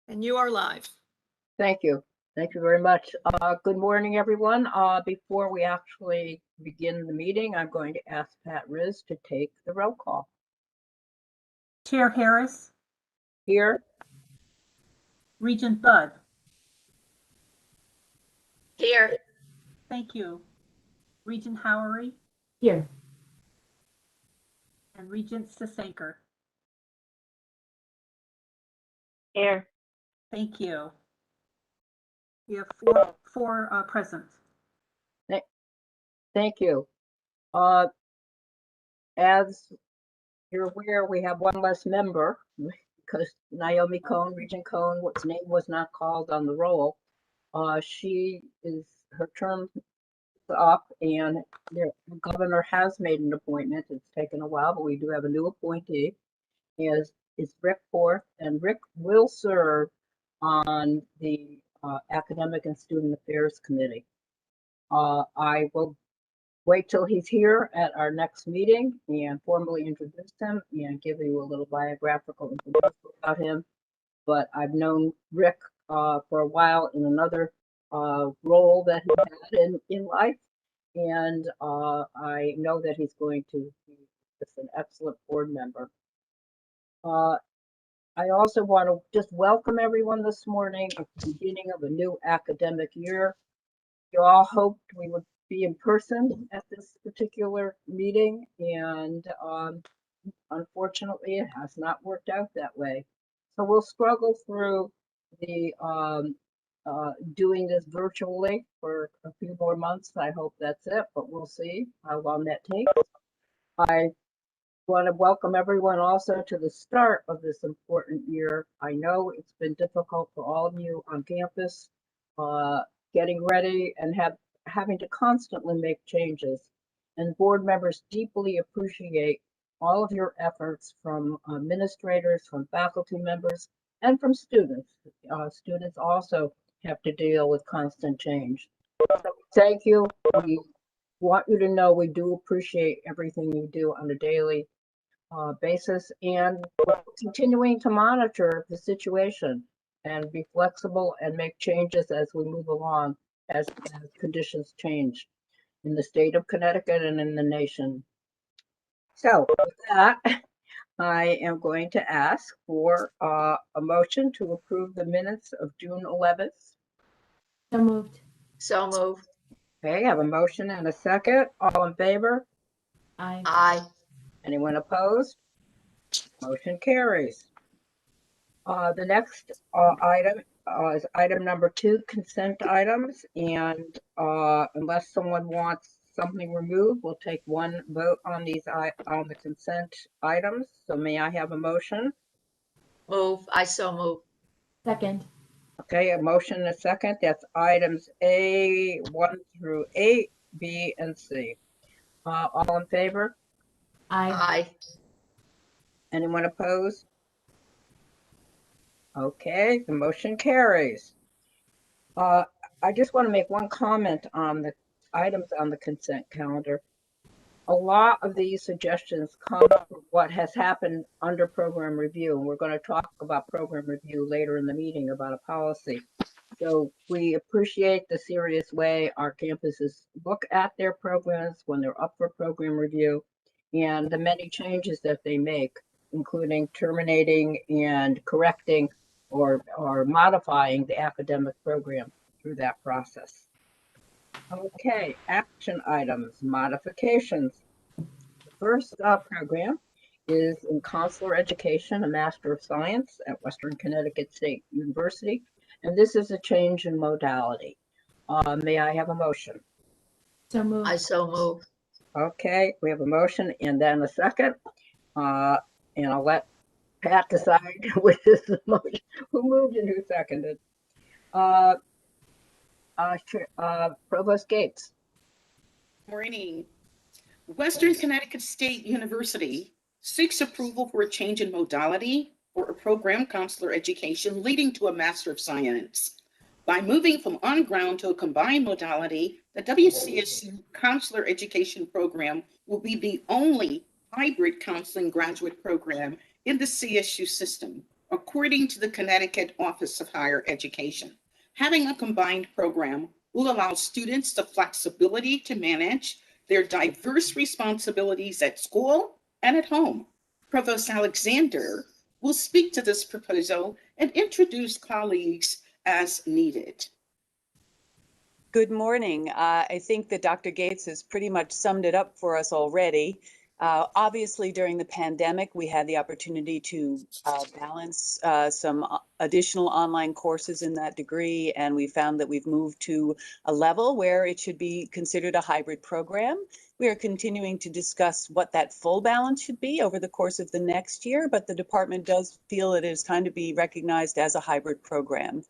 And you are live. Thank you. Thank you very much. Good morning, everyone. Before we actually begin the meeting, I'm going to ask Pat Riz to take the roll call. Chair Harris. Here. Regent Budd. Here. Thank you. Regent Howery. Here. And Regent Sasanker. Here. Thank you. We have four present. Thank you. As you're aware, we have one less member because Naomi Cohn, Regent Cohn, whose name was not called on the roll. Her term is up, and the governor has made an appointment. It's taken a while, but we do have a new appointee. Is Rick Forth, and Rick will serve on the Academic and Student Affairs Committee. I will wait till he's here at our next meeting and formally introduce him and give you a little biographical information about him. But I've known Rick for a while in another role that he had in life, and I know that he's going to be just an excellent board member. I also want to just welcome everyone this morning at the beginning of a new academic year. You all hoped we would be in person at this particular meeting, and unfortunately it has not worked out that way. So we'll struggle through the doing this virtually for a few more months. I hope that's it, but we'll see how long that takes. I want to welcome everyone also to the start of this important year. I know it's been difficult for all of you on campus, getting ready and having to constantly make changes. And board members deeply appreciate all of your efforts from administrators, from faculty members, and from students. Students also have to deal with constant change. So thank you. We want you to know we do appreciate everything you do on a daily basis, and we're continuing to monitor the situation and be flexible and make changes as we move along as conditions change in the state of Connecticut and in the nation. So with that, I am going to ask for a motion to approve the minutes of June 11th. So moved. So moved. Okay, I have a motion and a second. All in favor? Aye. Aye. Anyone opposed? Motion carries. The next item is item number 2, consent items. And unless someone wants something removed, we'll take one vote on these on the consent items. So may I have a motion? Move. I so move. Second. Okay, a motion and a second. That's items A 1 through 8, B, and C. All in favor? Aye. Aye. Anyone opposed? Okay, the motion carries. I just want to make one comment on the items on the consent calendar. A lot of these suggestions come from what has happened under program review, and we're going to talk about program review later in the meeting about a policy. So we appreciate the serious way our campuses look at their programs when they're up for program review, and the many changes that they make, including terminating and correcting or modifying the academic program through that process. Okay, action items, modifications. The first program is in Counselor Education, a Master of Science at Western Connecticut State University, and this is a change in modality. May I have a motion? So moved. I so move. Okay, we have a motion and then a second, and I'll let Pat decide which is the motion, who moved and who seconded. Provost Gates. Morning. Western Connecticut State University seeks approval for a change in modality for a program counselor education leading to a Master of Science. By moving from on-ground to a combined modality, the WCSU Counselor Education Program will be the only hybrid counseling graduate program in the CSU system. according to the Connecticut Office of Higher Education. Having a combined program will allow students the flexibility to manage their diverse responsibilities at school and at home. Provost Alexander will speak to this proposal and introduce colleagues as needed. Good morning. I think that Dr. Gates has pretty much summed it up for us already. Obviously, during the pandemic, we had the opportunity to balance some additional online courses in that degree, and we found that we've moved to a level where it should be considered a hybrid program. We are continuing to discuss what that full balance should be over the course of the next year, but the department does feel it is time to be recognized as a hybrid program.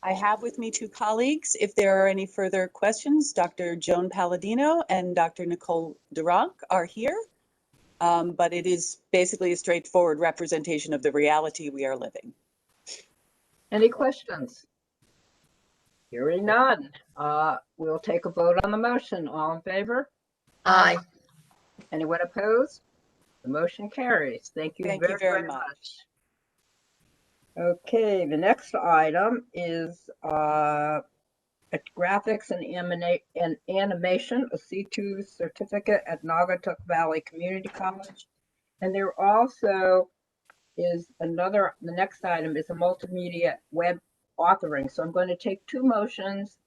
I have with me two colleagues. If there are any further questions, Dr. Joan Palladino and Dr. Nicole Duranc are here. But it is basically a straightforward representation of the reality we are living. Any questions? Hearing none. We'll take a vote on the motion. All in favor? Aye. Anyone opposed? The motion carries. Thank you Thank you very very much. Okay, the next item is graphics and animation, a C2 certificate at Naugatuck Valley Community College. And there also is the next item is a multimedia web authoring. So I'm going to take two motions,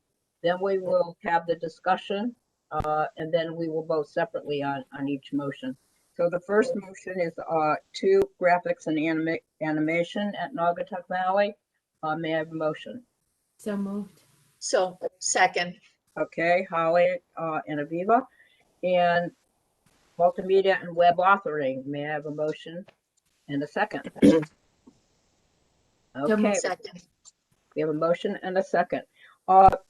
then we will have the discussion, and then we will vote separately on each motion. So the first motion is two graphics and animation at Naugatuck Valley. May I have a motion? So moved. So second. Okay, Holly and Aviva. And multimedia and web authoring. May I have a motion and a second? Okay, Second. we have a motion and a second.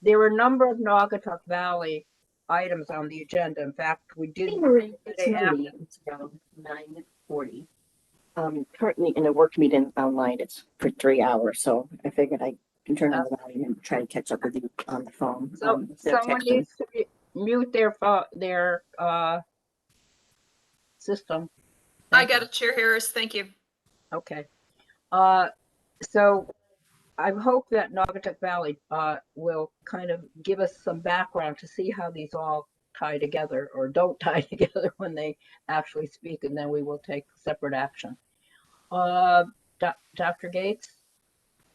There were a number of Naugatuck Valley items on the agenda. In fact, we did. It's Marie. It's around 9:40. Currently in a work meeting online. It's for 3 hours, so I figured I can turn on the volume and try to catch up with you on the phone. So instead of someone texting. needs to mute their system. I got it, Chair Harris. Thank you. Okay. So I hope that Naugatuck Valley will kind of give us some background to see how these all tie together or don't tie together when they actually speak, and then we will take separate action. Dr. Gates?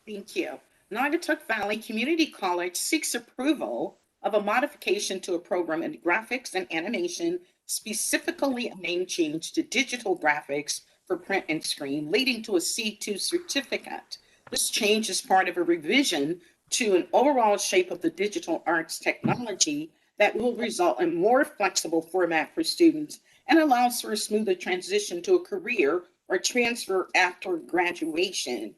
Thank you. Naugatuck Valley Community College seeks approval of a modification to a program in graphics and animation, specifically a name change to digital graphics for print and screen, leading to a C2 certificate. This change is part of a revision to an overall shape of the digital arts technology that will result in more flexible format for students and allows for a smoother transition to a career or transfer after graduation.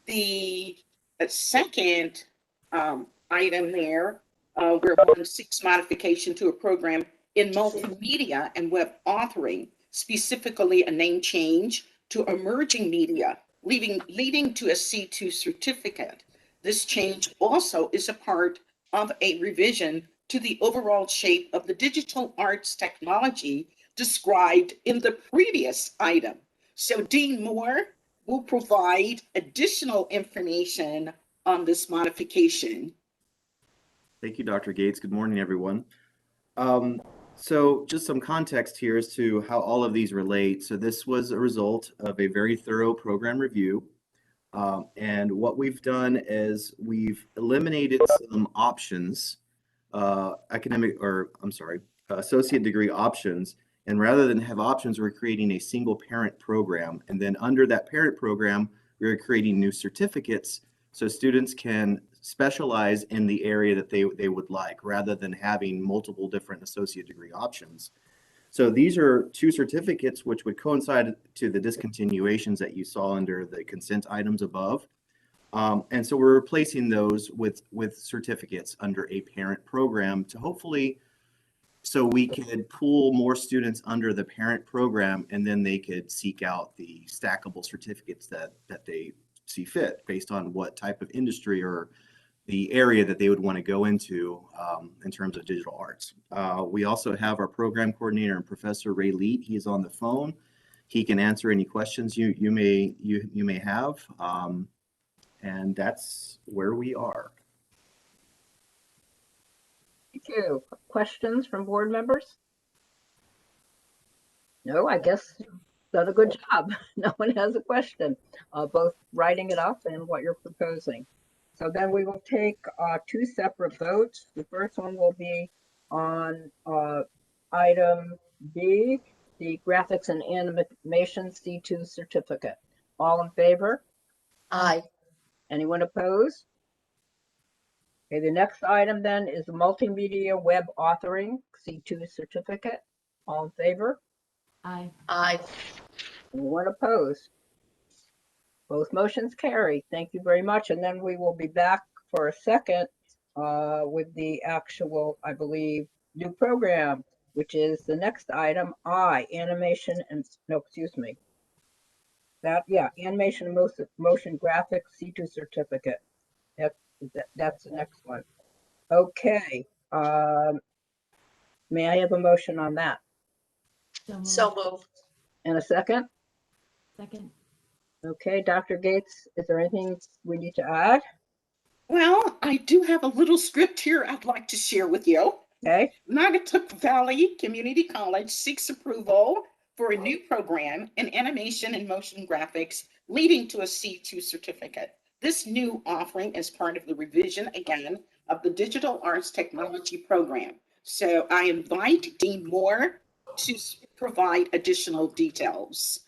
The second item there, where one seeks modification to a program in multimedia and web authoring, specifically a name change to emerging media, leading to a C2 certificate. This change also is a part of a revision to the overall shape of the digital arts technology described in the previous item. So Dean Moore will provide additional information on this modification. Thank you, Dr. Gates. Good morning, everyone. So just some context here as to how all of these relate. So this was a result of a very thorough program review. And what we've done is we've eliminated some options, associate degree options. And rather than have options, we're creating a single parent program. And then under that parent program, we're creating new certificates so students can specialize in the area that they would like, rather than having multiple different associate degree options. So these are two certificates which would coincide to the discontinuations that you saw under the consent items above. And so we're replacing those with certificates under a parent program to hopefully, so we could pull more students under the parent program, and then they could seek out the stackable certificates that they see fit based on what type of industry or the area that they would want to go into in terms of digital arts. We also have our program coordinator and Professor Ray Leet. He is on the phone. he can answer any questions you may have. And that's where we are. Thank you. Questions from board members? No, I guess you've done a good job. No one has a question, both writing it up and what you're proposing. So then we will take two separate votes. The first one will be on item B, the graphics and animation C2 certificate. All in favor? Aye. Anyone opposed? Okay, the next item then is the Multimedia Web Authoring C2 certificate. All in favor? Aye. Aye. Anyone opposed? Both motions carry. Thank you very much. And then we will be back for a second with the actual, I believe, new program, which is the next item, I, animation and, no, excuse me. Animation and motion graphics C2 certificate. That's the next one. Okay. May I have a motion on that? So moved. And a second? Second. Okay, Dr. Gates, is there anything we need to add? Well, I do have a little script here I'd like to share with you. Okay. Naugatuck Valley Community College seeks approval for a new program in animation and motion graphics leading to a C2 certificate. This new offering is part of the revision again of the Digital Arts Technology program. So I invite Dean Moore to provide additional details.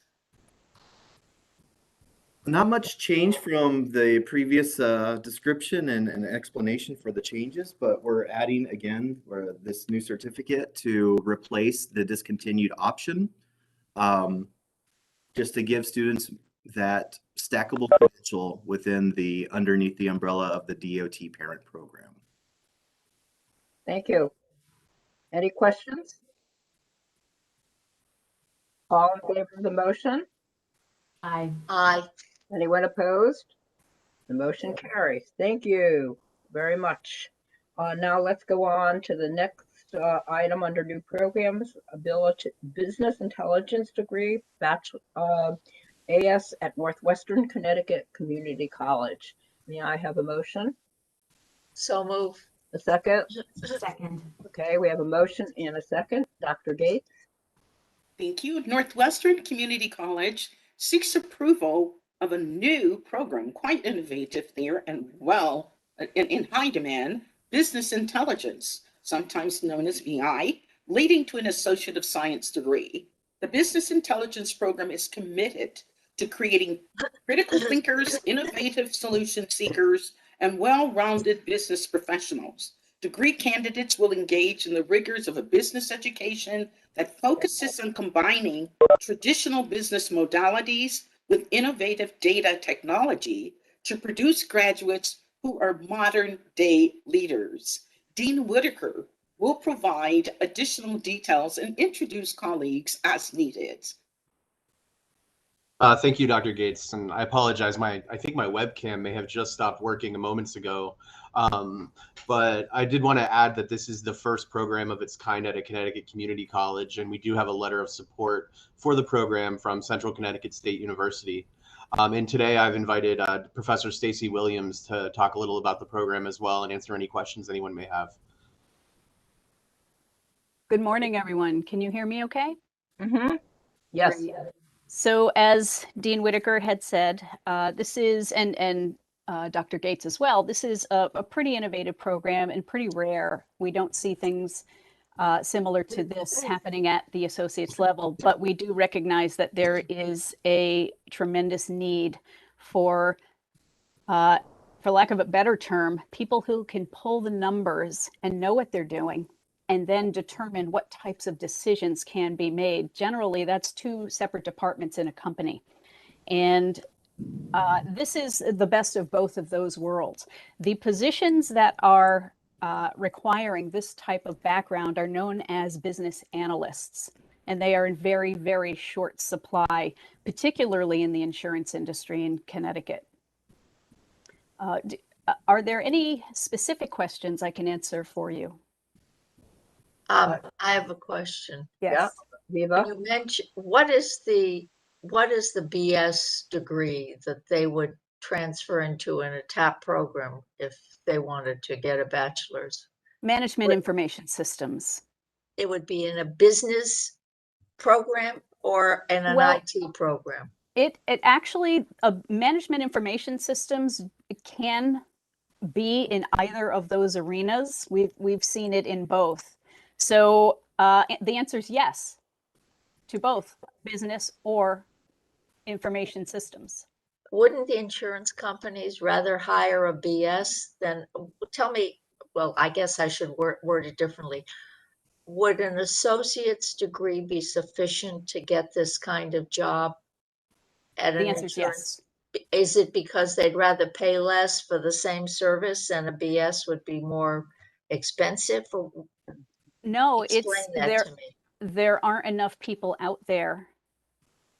Not much change from the previous description and explanation for the changes, but we're adding again this new certificate to replace the discontinued option, just to give students that stackable credential underneath the umbrella of the DOT parent program. Thank you. Any questions? All in favor of the motion? Aye. Aye. Anyone opposed? The motion carries. Thank you very much. Now let's go on to the next item under new programs, business intelligence degree, Bachelor, AS at Northwestern Connecticut Community College. May I have a motion? So moved. A second? Second. Okay, we have a motion and a second. Dr. Gates? Thank you. Northwestern Community College seeks approval of a new program, quite innovative there and in high demand, business intelligence, sometimes known as BI, leading to an Associate of Science degree. The business intelligence program is committed to creating critical thinkers, innovative solution seekers, and well-rounded business professionals. Degree candidates will engage in the rigors of a business education that focuses on combining traditional business modalities with innovative data technology to produce graduates who are modern day leaders. Dean Whitaker will provide additional details and introduce colleagues as needed. Thank you, Dr. Gates, and I apologize. I think my webcam may have just stopped working moments ago, but I did want to add that this is the first program of its kind at a Connecticut community college, and we do have a letter of support for the program from Central Connecticut State University. And today I've invited Professor Stacy Williams to talk a little about the program as well and answer any questions anyone may have. Good morning, everyone. Can you hear me okay? Mm-hmm. Yes. Great. So as Dean Whitaker had said, this is, and Dr. Gates as well, this is a pretty innovative program and pretty rare. We don't see things similar to this happening at the associate's level, but we do recognize that there is a tremendous need for lack of a better term, people who can pull the numbers and know what they're doing and then determine what types of decisions can be made. Generally, that's two separate departments in a company. And this is the best of both of those worlds. The positions that are requiring this type of background are known as business analysts, and they are in very, very short supply, particularly in the insurance industry in Connecticut. Are there any specific questions I can answer for you? I have a question. Yes. Viva? You mentioned, what is the BS degree that they would transfer into in a TAP program if they wanted to get a bachelor's? Management What- information systems. It would be in a business program or in an Well, IT program? It actually, management information systems can be in either of those arenas. We've seen it in both. So the answer is yes to both business or information systems. Wouldn't the insurance companies rather hire a BS than, tell me, well, I guess I should word it differently. Would an associate's degree be sufficient to get this kind of job at The an answer is insurance? yes. Is it because they'd rather pay less for the same service and a BS would be more expensive? Or No, explain it's that to me. there aren't enough people out there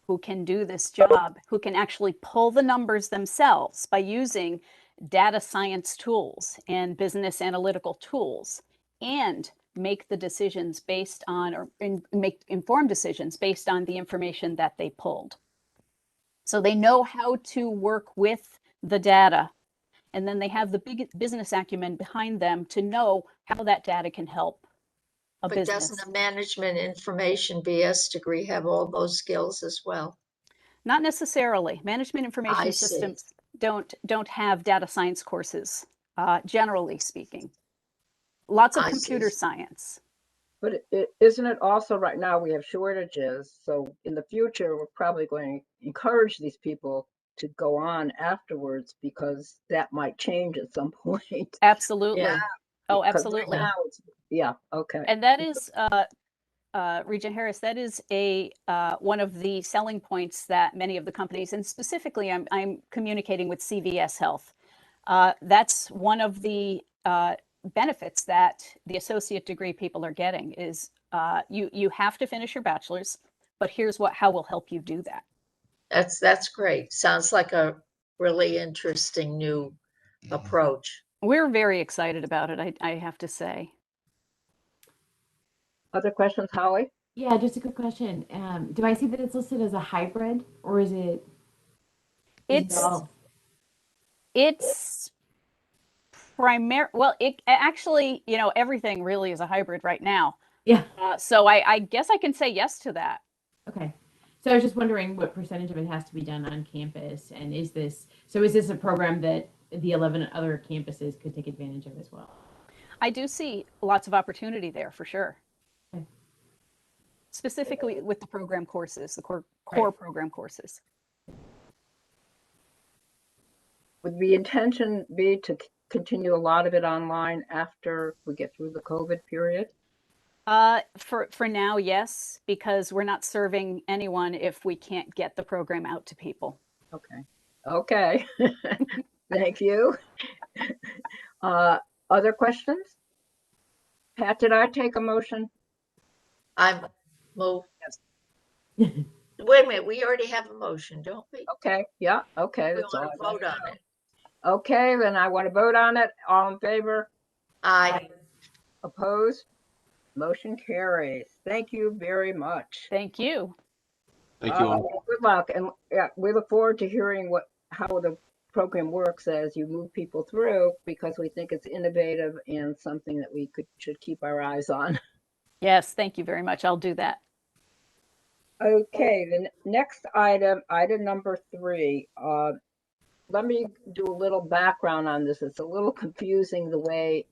who can do this job, who can actually pull the numbers themselves by using data science tools and business analytical tools and make the decisions based on, or make informed decisions based on the information that they pulled. So they know how to work with the data, and then they have the big business acumen behind them to know how that data can help a But business. doesn't a management information BS degree have all those skills as well? Not necessarily. Management information I see. systems don't have data science courses, generally speaking. Lots of I computer see. science. But isn't it also right now we have shortages? So in the future, we're probably going to encourage these people to go on afterwards because that might change at some point. Absolutely. Yeah. Oh, Because absolutely. right now it's, yeah, okay. And that is, Regent Harris, that is a one of the selling points that many of the companies, and specifically I'm communicating with CVS Health. That's one of the benefits that the associate degree people are getting is you have to finish your bachelor's, but here's how we'll help you do that. That's great. Sounds like a really interesting new approach. We're very excited about it, I have to say. Other questions, Holly? Yeah, just a quick question. Do I see that it's listed as a hybrid or is it? It's well, it actually, everything really is a hybrid right now. Yeah. So I guess I can say yes to that. Okay. So I was just wondering what percentage of it has to be done on campus, and is this a program that the 11 other campuses could take advantage of as well? I do see lots of opportunity there for sure. Okay. Specifically with the program courses, the core Right. program courses. Would the intention be to continue a lot of it online after we get through the COVID period? For now, yes, because we're not serving anyone if we can't get the program out to people. Okay. Okay. Thank you. Other questions? Pat, did I take a motion? I'm move. Wait a minute, we already have a motion, don't we? Okay, yeah, okay. We That's all want I to wanna vote on know. it. Okay, then I want to vote on it. All in favor? Aye. Opposed? Motion carries. Thank you very much. Thank you. Thank you all. Good luck, and yeah, we look forward to hearing how the program works as you move people through, because we think it's innovative and something that we should keep our eyes on. Yes, thank you very much. I'll do that. Okay, the next item number 3. Let me do a little background on this. It's a little confusing the way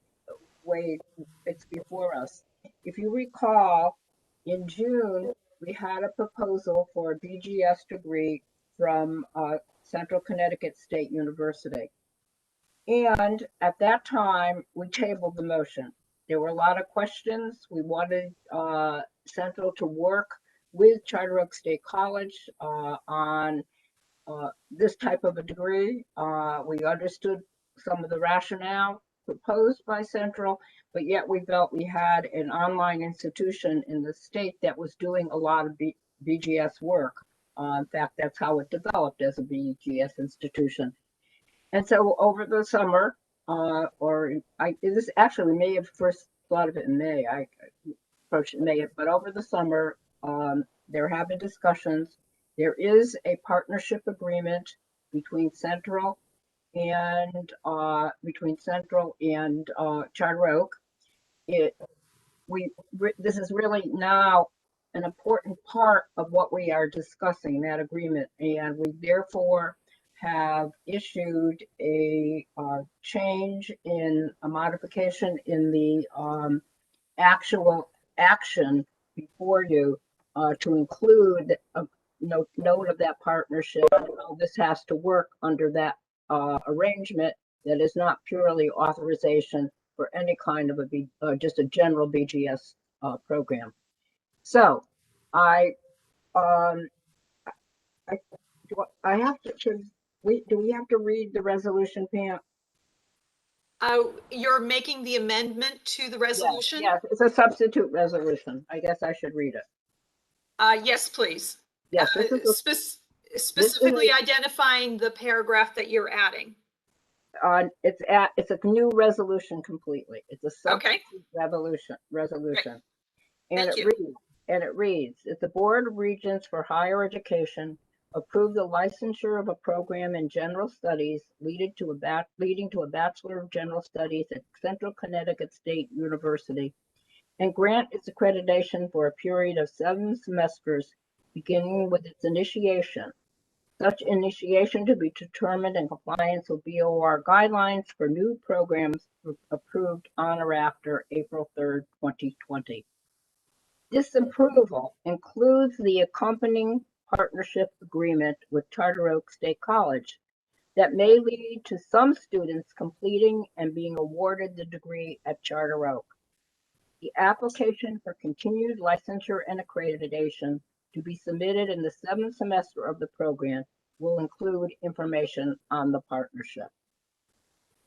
it's before us. If you recall, in June, we had a proposal for a BGS degree from Central Connecticut State University. And at that time, we tabled the motion. There were a lot of questions. We wanted Central to work with Charter Oak State College on this type of a degree. We understood some of the rationale proposed by Central, but yet we felt we had an online institution in the state that was doing a lot of BGS work. In fact, that's how it developed as a BGS institution. And so over the summer, this actually may have first thought of it in May. I approached it in May, but over the summer, there have been discussions. There is a partnership agreement between Central and Charter Oak. This is really now an important part of what we are discussing, that agreement, and we therefore have issued a change in a modification in the actual action before you to include a note of that partnership. This has to work under that arrangement that is not purely authorization for any kind of just a general BGS program. So I have to, do we have to read the resolution, Pam? You're making the amendment to the resolution? Yes, it's a substitute resolution. I guess I should read it. Yes, please. Yes, this is Specifically identifying the paragraph that you're adding. It's a new resolution completely. It's a substitute resolution. And it reads, if the Board of Regents for Higher Education approve the licensure of a program in General Studies leading to a Bachelor of General Studies at Central Connecticut State University, and grant its accreditation for a period of 7 semesters, beginning with its initiation. Such initiation to be determined in compliance with BOR guidelines for new programs approved on or after April 3rd, 2020. This approval includes the accompanying partnership agreement with Charter Oak State College that may lead to some students completing and being awarded the degree at Charter Oak. The application for continued licensure and accreditation to be submitted in the 7th semester of the program will include information on the partnership.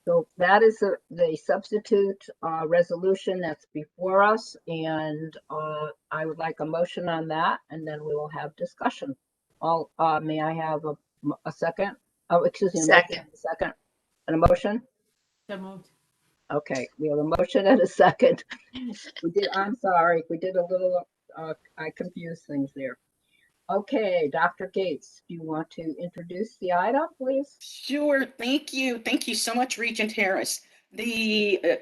So that is the substitute resolution that's before us, and I would like a motion on that, and then we will have discussion. May I have a second? Oh, excuse me. Second. And a motion? So moved. Okay, we have a motion and a second. I'm sorry, we did a little, I confused things there. Okay, Dr. Gates, do you want to introduce the item, please? Sure, thank you. Thank you so much, Regent Harris. The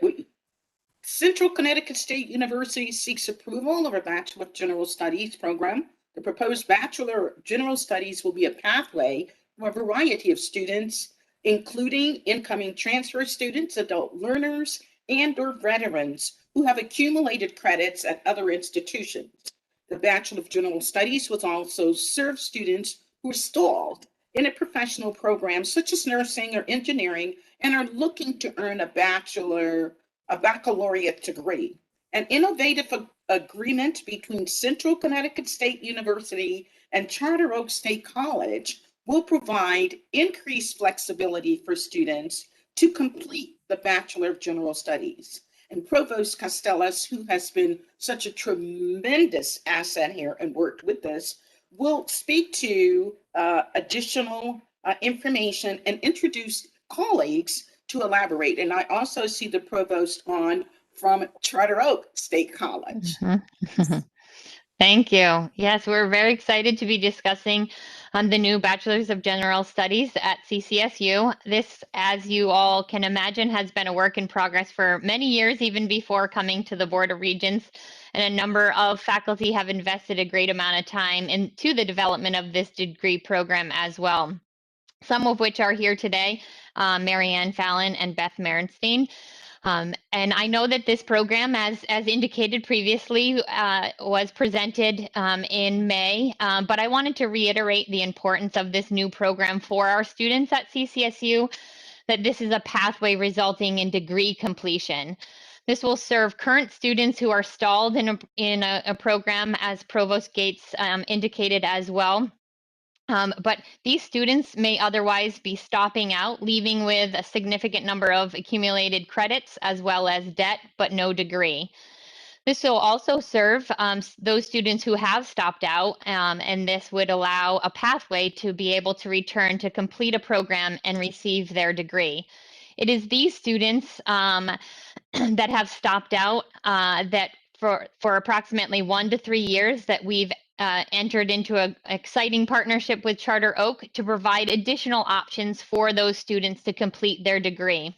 Central Connecticut State University seeks approval of a Bachelor of General Studies program. The proposed Bachelor of General Studies will be a pathway for a variety of students, including incoming transfer students, adult learners, and/or veterans who have accumulated credits at other institutions. The Bachelor of General Studies will also serve students who are stalled in a professional program such as nursing or engineering and are looking to earn a baccalaureate degree. An innovative agreement between Central Connecticut State University and Charter Oak State College will provide increased flexibility for students to complete the Bachelor of General Studies. And Provost Costellas, who has been such a tremendous asset here and worked with us, will speak to additional information and introduce colleagues to elaborate. And I also see the provost on from Charter Oak State College. Thank you. Yes, we're very excited to be discussing the new Bachelor's of General Studies at CCSU. This, as you all can imagine, has been a work in progress for many years, even before coming to the Board of Regents, and a number of faculty have invested a great amount of time into the development of this degree program as well. Some of which are here today, Marianne Fallon and Beth Merenstein. And I know that this program, as indicated previously, was presented in May, but I wanted to reiterate the importance of this new program for our students at CCSU, that this is a pathway resulting in degree completion. This will serve current students who are stalled in a program, as Provost Gates indicated as well. But these students may otherwise be stopping out, leaving with a significant number of accumulated credits as well as debt, but no degree. This will also serve those students who have stopped out, and this would allow a pathway to be able to return to complete a program and receive their degree. It is these students that have stopped out that for approximately 1 to 3 years that we've entered into an exciting partnership with Charter Oak to provide additional options for those students to complete their degree.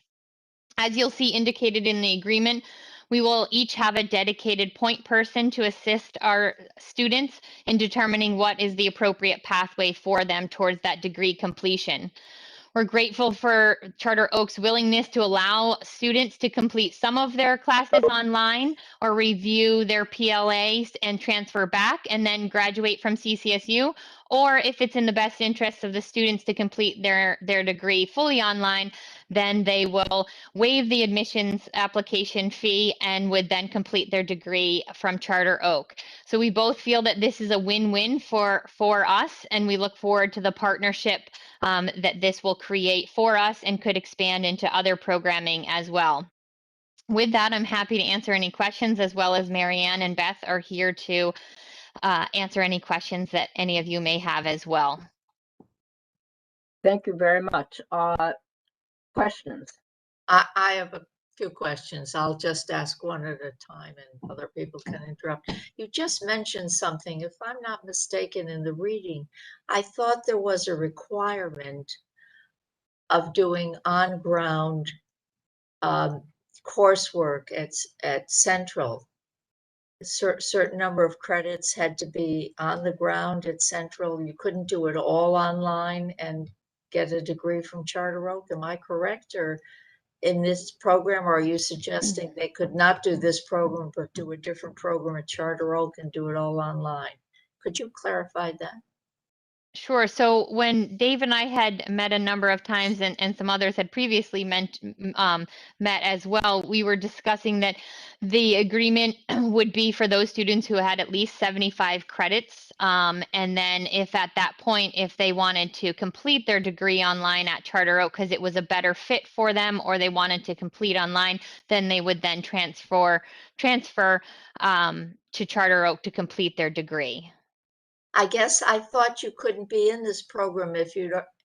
As you'll see indicated in the agreement, we will each have a dedicated point person to assist our students in determining what is the appropriate pathway for them towards that degree completion. We're grateful for Charter Oak's willingness to allow students to complete some of their classes online or review their PLAs and transfer back and then graduate from CCSU, or if it's in the best interest of the students to complete their degree fully online, then they will waive the admissions application fee and would then complete their degree from Charter Oak. So we both feel that this is a win-win for us, and we look forward to the partnership that this will create for us and could expand into other programming as well. With that, I'm happy to answer any questions, as well as Marianne and Beth are here to answer any questions that any of you may have as well. Thank you very much. Questions? I have a few questions. I'll just ask one at a time and other people can interrupt. You just mentioned something, if I'm not mistaken in the reading, I thought there was a requirement of doing on-ground coursework at Central. A certain number of credits had to be on the ground at Central. You couldn't do it all online and get a degree from Charter Oak. Am I correct? Or in this program, or are you suggesting they could not do this program, but do a different program at Charter Oak and do it all online? Could you clarify that? Sure. So when Dave and I had met a number of times, and some others had previously met as well, we were discussing that the agreement would be for those students who had at least 75 credits. And then if at that point, if they wanted to complete their degree online at Charter Oak because it was a better fit for them, or they wanted to complete online, then they would then transfer to Charter Oak to complete their degree. I guess I thought you couldn't be in this program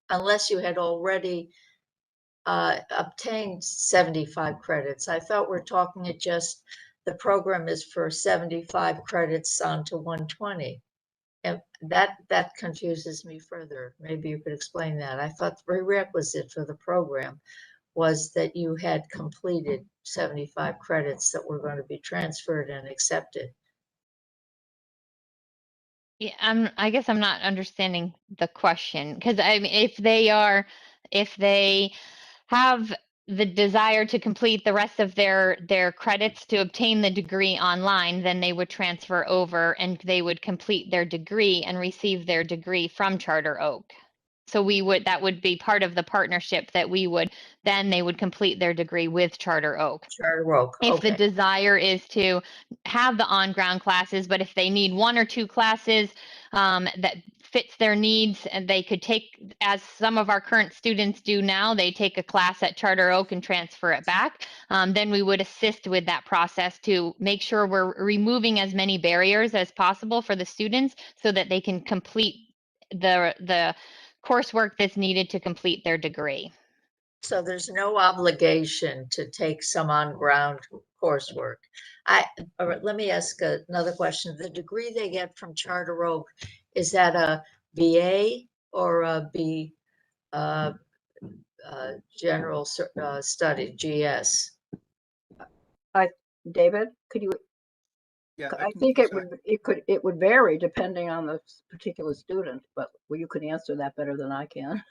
unless you had already obtained 75 credits. I thought we're talking the program is for 75 credits on to 120. And that confuses me further. Maybe you could explain that. I thought the prerequisite for the program was that you had completed 75 credits that were going to be transferred and accepted. Yeah, I guess I'm not understanding the question, because I mean, if they have the desire to complete the rest of their credits to obtain the degree online, then they would transfer over and they would complete their degree and receive their degree from Charter Oak. So that would be part of the partnership that they would complete their degree with Charter Oak. Charter Oak, If okay. the desire is to have the on-ground classes, but if they need one or two classes that fits their needs, and they could take, as some of our current students do now, they take a class at Charter Oak and transfer it back, then we would assist with that process to make sure we're removing as many barriers as possible for the students so that they can complete the coursework that's needed to complete their degree. So there's no obligation to take some on-ground coursework. All right, let me ask another question. The degree they get from Charter Oak, is that a BA or a general study, GS? David, could you? Yeah, I think it would vary depending on the particular student, but you could answer that better than I can.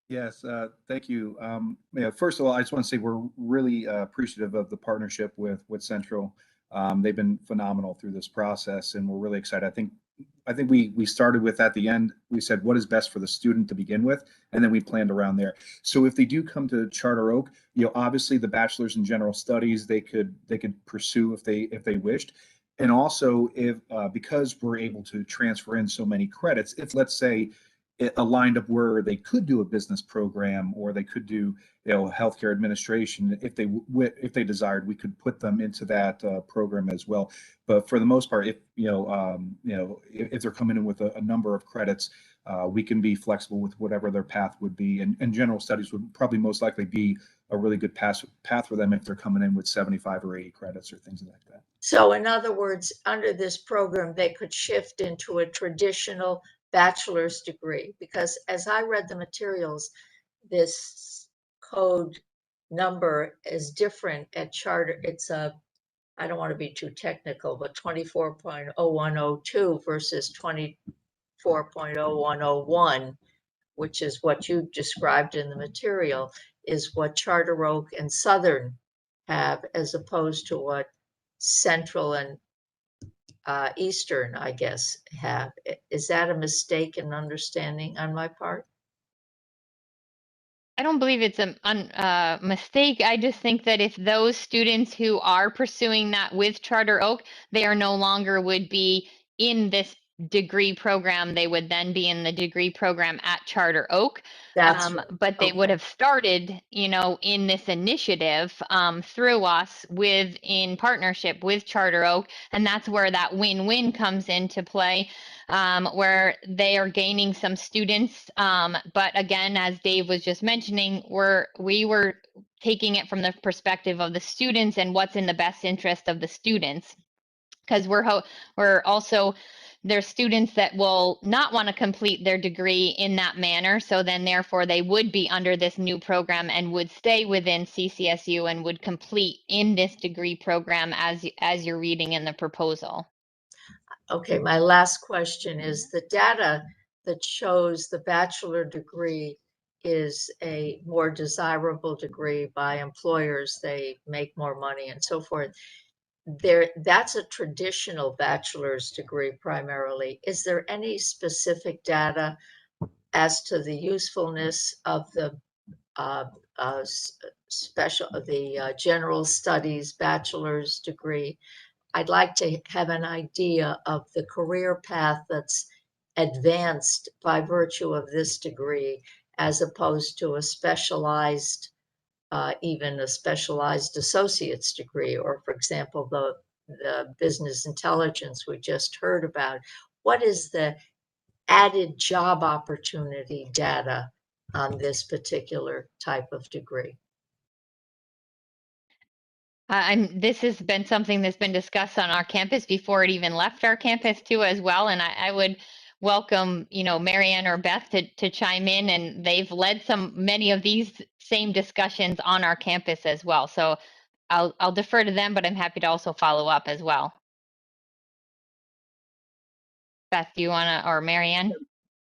Yes, thank you. Yeah, first of all, I just want to say we're really appreciative of the partnership with Central. They've been phenomenal through this process, and we're really excited. I think we started with, at the end, we said what is best for the student to begin with, and then we planned around there. So if they do come to Charter Oak, obviously the bachelor's in general studies they could pursue if they wished. And also, if because we're able to transfer in so many credits, if let's say it aligned up where they could do a business program, or they could do healthcare administration, if they desired, we could put them into that program as well. But for the most part, if they're coming in with a number of credits, we can be flexible with whatever their path would be, and general studies would probably most likely be a really good path for them if they're coming in with 75 or 80 credits or things like that. So in other words, under this program, they could shift into a traditional bachelor's degree, because as I read the materials, this code number is different at charter. It's a, I don't want to be too technical, but 24.0102 versus 24.0101, which is what you described in the material, is what Charter Oak and Southern have, as opposed to what Central and Eastern, I guess, have. Is that a mistake in understanding on my part? I don't believe it's a mistake. I just think that if those students who are pursuing that with Charter Oak, they are no longer would be in this degree program. They would then be in the degree program at Charter Oak. That's right. But they would Okay. have started, you know, in this initiative through us in partnership with Charter Oak. And that's where that win-win comes into play, where they are gaining some students. But again, as Dave was just mentioning, we were taking it from the perspective of the students and what's in the best interest of the students. Because we're also, there's students that will not want to complete their degree in that manner. So then therefore they would be under this new program and would stay within CCSU and would complete in this degree program as you're reading in the proposal. Okay, my last question is the data that shows the bachelor degree is a more desirable degree by employers. They make more money and so forth. That's a traditional bachelor's degree primarily. Is there any specific data as to the usefulness of the general studies bachelor's degree? I'd like to have an idea of the career path that's advanced by virtue of this degree, as opposed to a specialized, even a specialized associate's degree, or for example, the business intelligence we just heard about. What is the added job opportunity data on this particular type of degree? This has been something that's been discussed on our campus before it even left our campus too, as well. And I would welcome, you know, Marianne or Beth to chime in, and they've led many of these same discussions on our campus as well. So I'll defer to them, but I'm happy to also follow up as well. Beth, do you want to, or Marianne?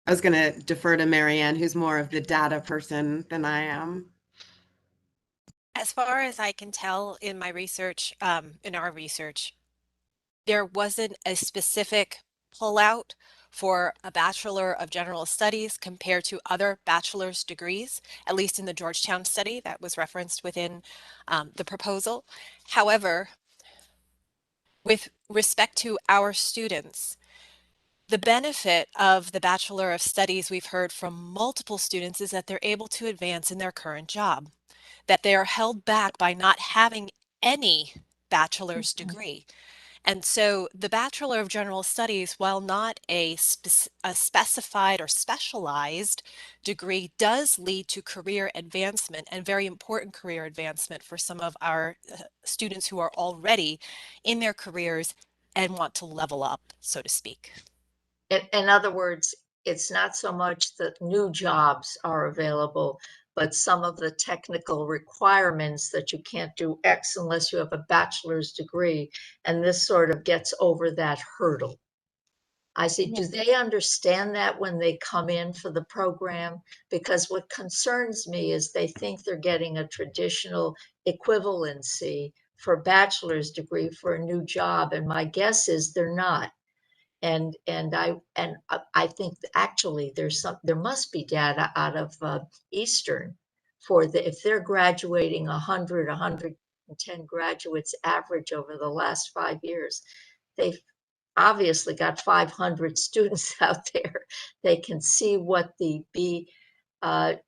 I was going to defer to Marianne, who's more of the data person than I am. As far as I can tell in my research, in our research, there wasn't a specific pullout for a Bachelor of General Studies compared to other bachelor's degrees, at least in the Georgetown study that was referenced within the proposal. However, with respect to our students, the benefit of the Bachelor of Studies we've heard from multiple students is that they're able to advance in their current job, that they are held back by not having any bachelor's degree. And so the Bachelor of General Studies, while not a specified or specialized degree, does lead to career advancement, and very important career advancement for some of our students who are already in their careers and want to level up, so to speak. In other words, it's not so much that new jobs are available, but some of the technical requirements that you can't do X unless you have a bachelor's degree, and this sort of gets over that hurdle. I see. Do they understand that when they come in for the program? Because what concerns me is they think they're getting a traditional equivalency for bachelor's degree for a new job, and my guess is they're not. And I think actually there must be data out of Eastern for if they're graduating 110 graduates average over the last 5 years, they've obviously got 500 students out there. They can see what the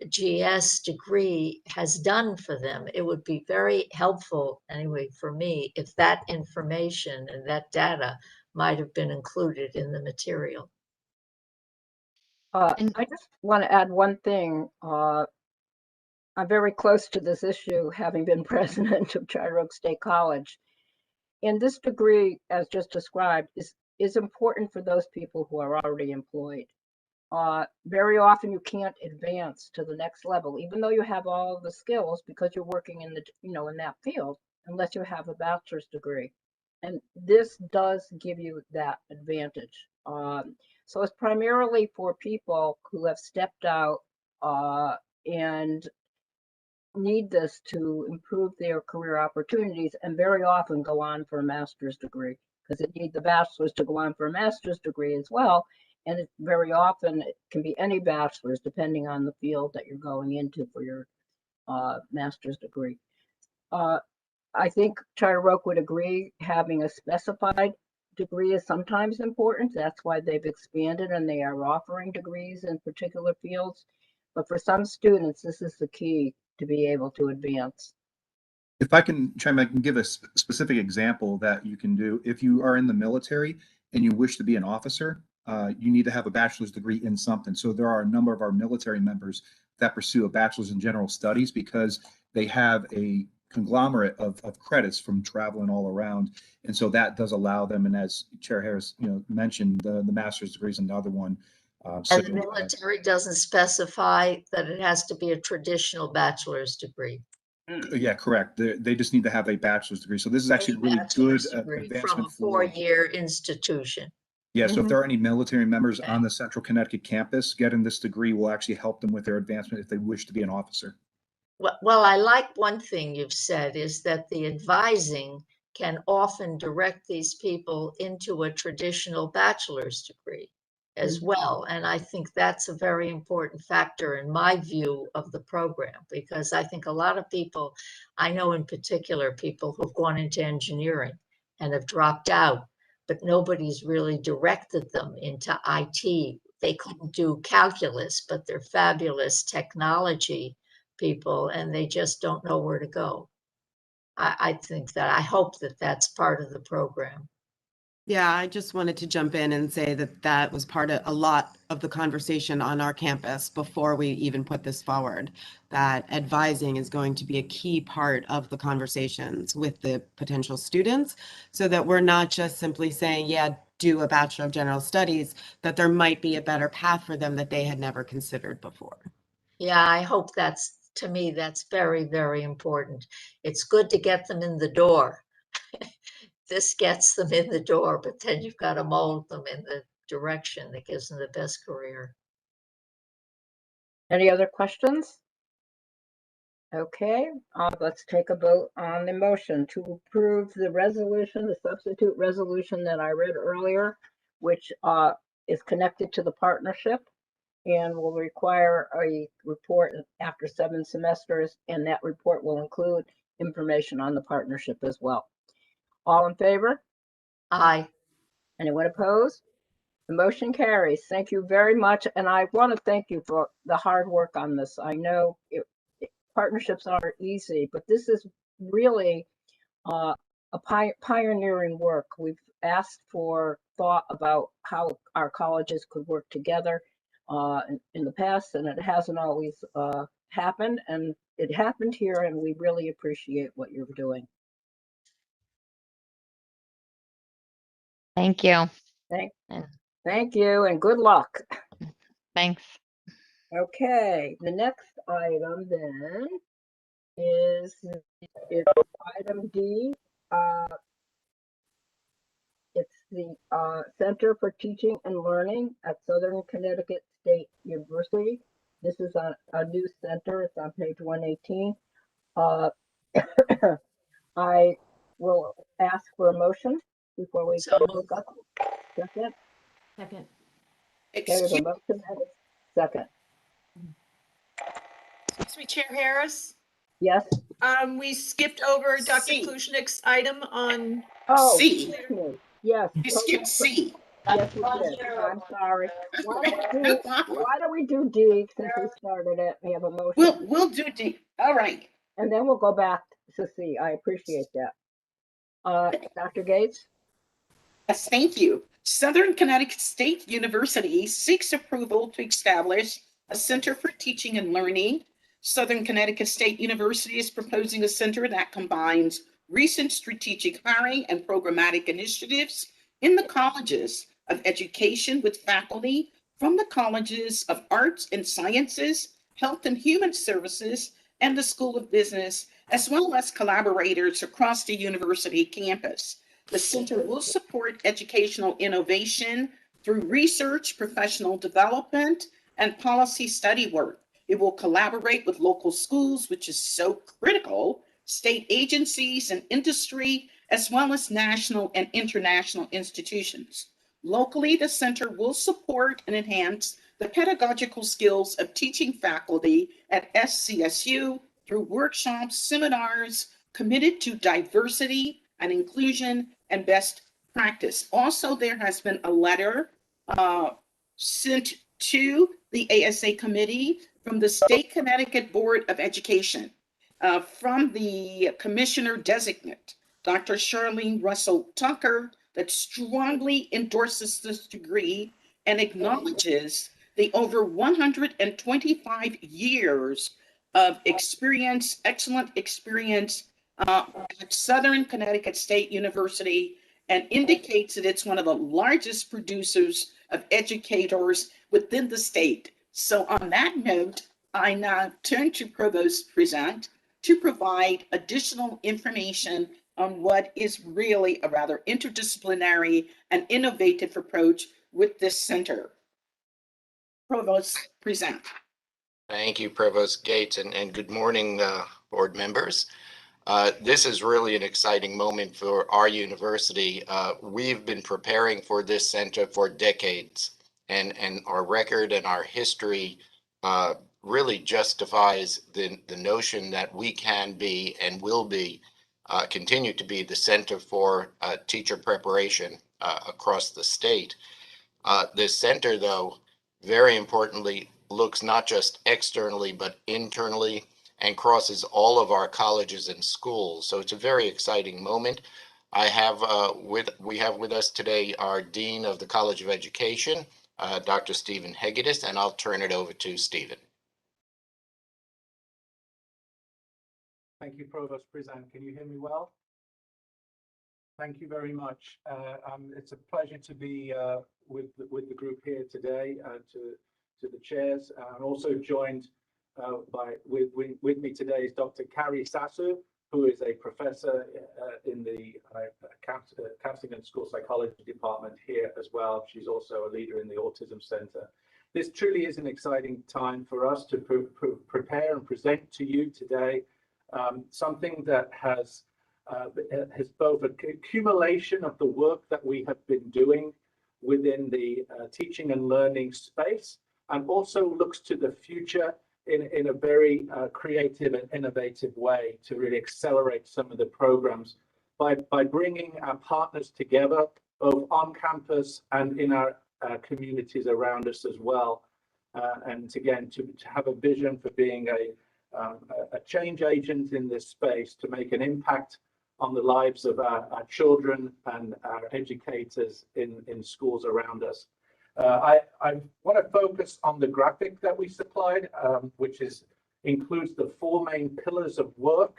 GS degree has done for them. It would be very helpful, anyway, for me, if that information and that data might have been included in the material. I just want to add one thing. I'm very close to this issue, having been president of Charter Oak State College. and this degree, as just described, is important for those people who are already employed. Very often you can't advance to the next level, even though you have all of the skills, because you're working in the, in that field, unless you have a bachelor's degree. And this does give you that advantage. So it's primarily for people who have stepped out and need this to improve their career opportunities, and very often go on for a master's degree, because they need the bachelor's to go on for a master's degree as well. And it very often it can be any bachelor's, depending on the field that you're going into for your master's degree. I think Charter Oak would agree having a specified degree is sometimes important. That's why they've expanded and they are offering degrees in particular fields. But for some students, this is the key to be able to advance. If I can chime in, I can give a specific example that you can do. If you are in the military and you wish to be an officer, you need to have a bachelor's degree in something. So there are a number of our military members that pursue a bachelor's in general studies because they have a conglomerate of credits from traveling all around. And so that does allow them. And as Chair Harris mentioned, the master's degree is another one. And the military doesn't specify that it has to be a traditional bachelor's degree. Yeah, correct. They just need to have a bachelor's degree. So this is actually really good advancement from a four-year institution. Yeah, so if there are any military members on the Central Connecticut campus, getting this degree will actually help them with their advancement if they wish to be an officer. Well, I like one thing you've said is that the advising can often direct these people into a traditional bachelor's degree as well. And I think that's a very important factor in my view of the program, because I think a lot of people, I know in particular people who've gone into engineering and have dropped out, but nobody's really directed them into IT. They couldn't do calculus, but they're fabulous technology people and they just don't know where to go. I think that, I hope that that's part of the program. Yeah, I just wanted to jump in and say that that was part of a lot of the conversation on our campus before we even put this forward, that advising is going to be a key part of the conversations with the potential students, so that we're not just simply saying, yeah, do a Bachelor of General Studies, that there might be a better path for them that they had never considered before. Yeah, I hope that's, to me, that's very, very important. It's good to get them in the door. This gets them in the door, but then you've got to mold them in the direction that gives them the best career. Any other questions? Okay, let's take a vote on the motion to approve the resolution, the substitute resolution that I read earlier, which is connected to the partnership and will require a report after 7 semesters, and that report will include information on the partnership as well. All in favor? Aye. Anyone opposed? The motion carries. Thank you very much. And I want to thank you for the hard work on this. I know partnerships aren't easy, but this is really a pioneering work. We've asked for thought about how our colleges could work together in the past, and it hasn't always happened. And it happened here, and we really appreciate what you're doing. Thank you. Thank you, and good luck. Thanks. Okay, the next item then is item D. It's the Center for Teaching and Learning at Southern Connecticut State University. This is a new center. It's on page 118. I will ask for a motion before we look up. Second. Second. Okay, there's a motion and a second. Excuse me, Chair Harris. Yes. We skipped over Dr. C. Klushnik's item on C. Excuse me. Yes. You skipped C. Yes, we did. I'm sorry. Why don't we do D since we started it? We have a motion. We'll do D. All right. And then we'll go back to C. I appreciate that. Dr. Gates? Yes, thank you. Southern Connecticut State University seeks approval to establish a Center for Teaching and Learning. Southern Connecticut State University is proposing a center that combines recent strategic hiring and programmatic initiatives in the colleges of education with faculty from the colleges of arts and sciences, health and human services, and the School of Business, as well as collaborators across the university campus. The center will support educational innovation through research, professional development, and policy study work. It will collaborate with local schools, which is so critical, state agencies and industry, as well as national and international institutions. Locally, the center will support and enhance the pedagogical skills of teaching faculty at SCSU through workshops, seminars committed to diversity and inclusion and best practice. Also, there has been a letter sent to the ASA committee from the State Connecticut Board of Education, from the commissioner designate, Dr. Charlene Russell Tucker, that strongly endorses this degree and acknowledges the over 125 years of experience, excellent experience at Southern Connecticut State University, and indicates that it's one of the largest producers of educators within the state. So on that note, I now turn to Provost Present to provide additional information on what is really a rather interdisciplinary and innovative approach with this center. Provost Present. Thank you, Provost Gates, and good morning, board members. This is really an exciting moment for our university. We've been preparing for this center for decades, and our record and our history really justifies the notion that we can be and will be, continue to be the center for teacher preparation across the state. This center, though, very importantly, looks not just externally, but internally, and crosses all of our colleges and schools. So it's a very exciting moment. We have with us today our Dean of the College of Education, Dr. Stephen Hagidis, and I'll turn it over to Stephen. Thank you, Provost Present. Can you hear me well? Thank you very much. It's a pleasure to be with the group here today, to the chairs. I'm also joined with me today is Dr. Carrie Sassu, who is a professor in the Counseling and School Psychology Department here as well. She's also a leader in the Autism Center. This truly is an exciting time for us to prepare and present to you today something that has both an accumulation of the work that we have been doing within the teaching and learning space, and also looks to the future in a very creative and innovative way to really accelerate some of the programs by bringing our partners together, both on campus and in our communities around us as well. And again, to have a vision for being a change agent in this space to make an impact on the lives of our children and our educators in schools around us. I want to focus on the graphic that we supplied, which includes the four main pillars of work.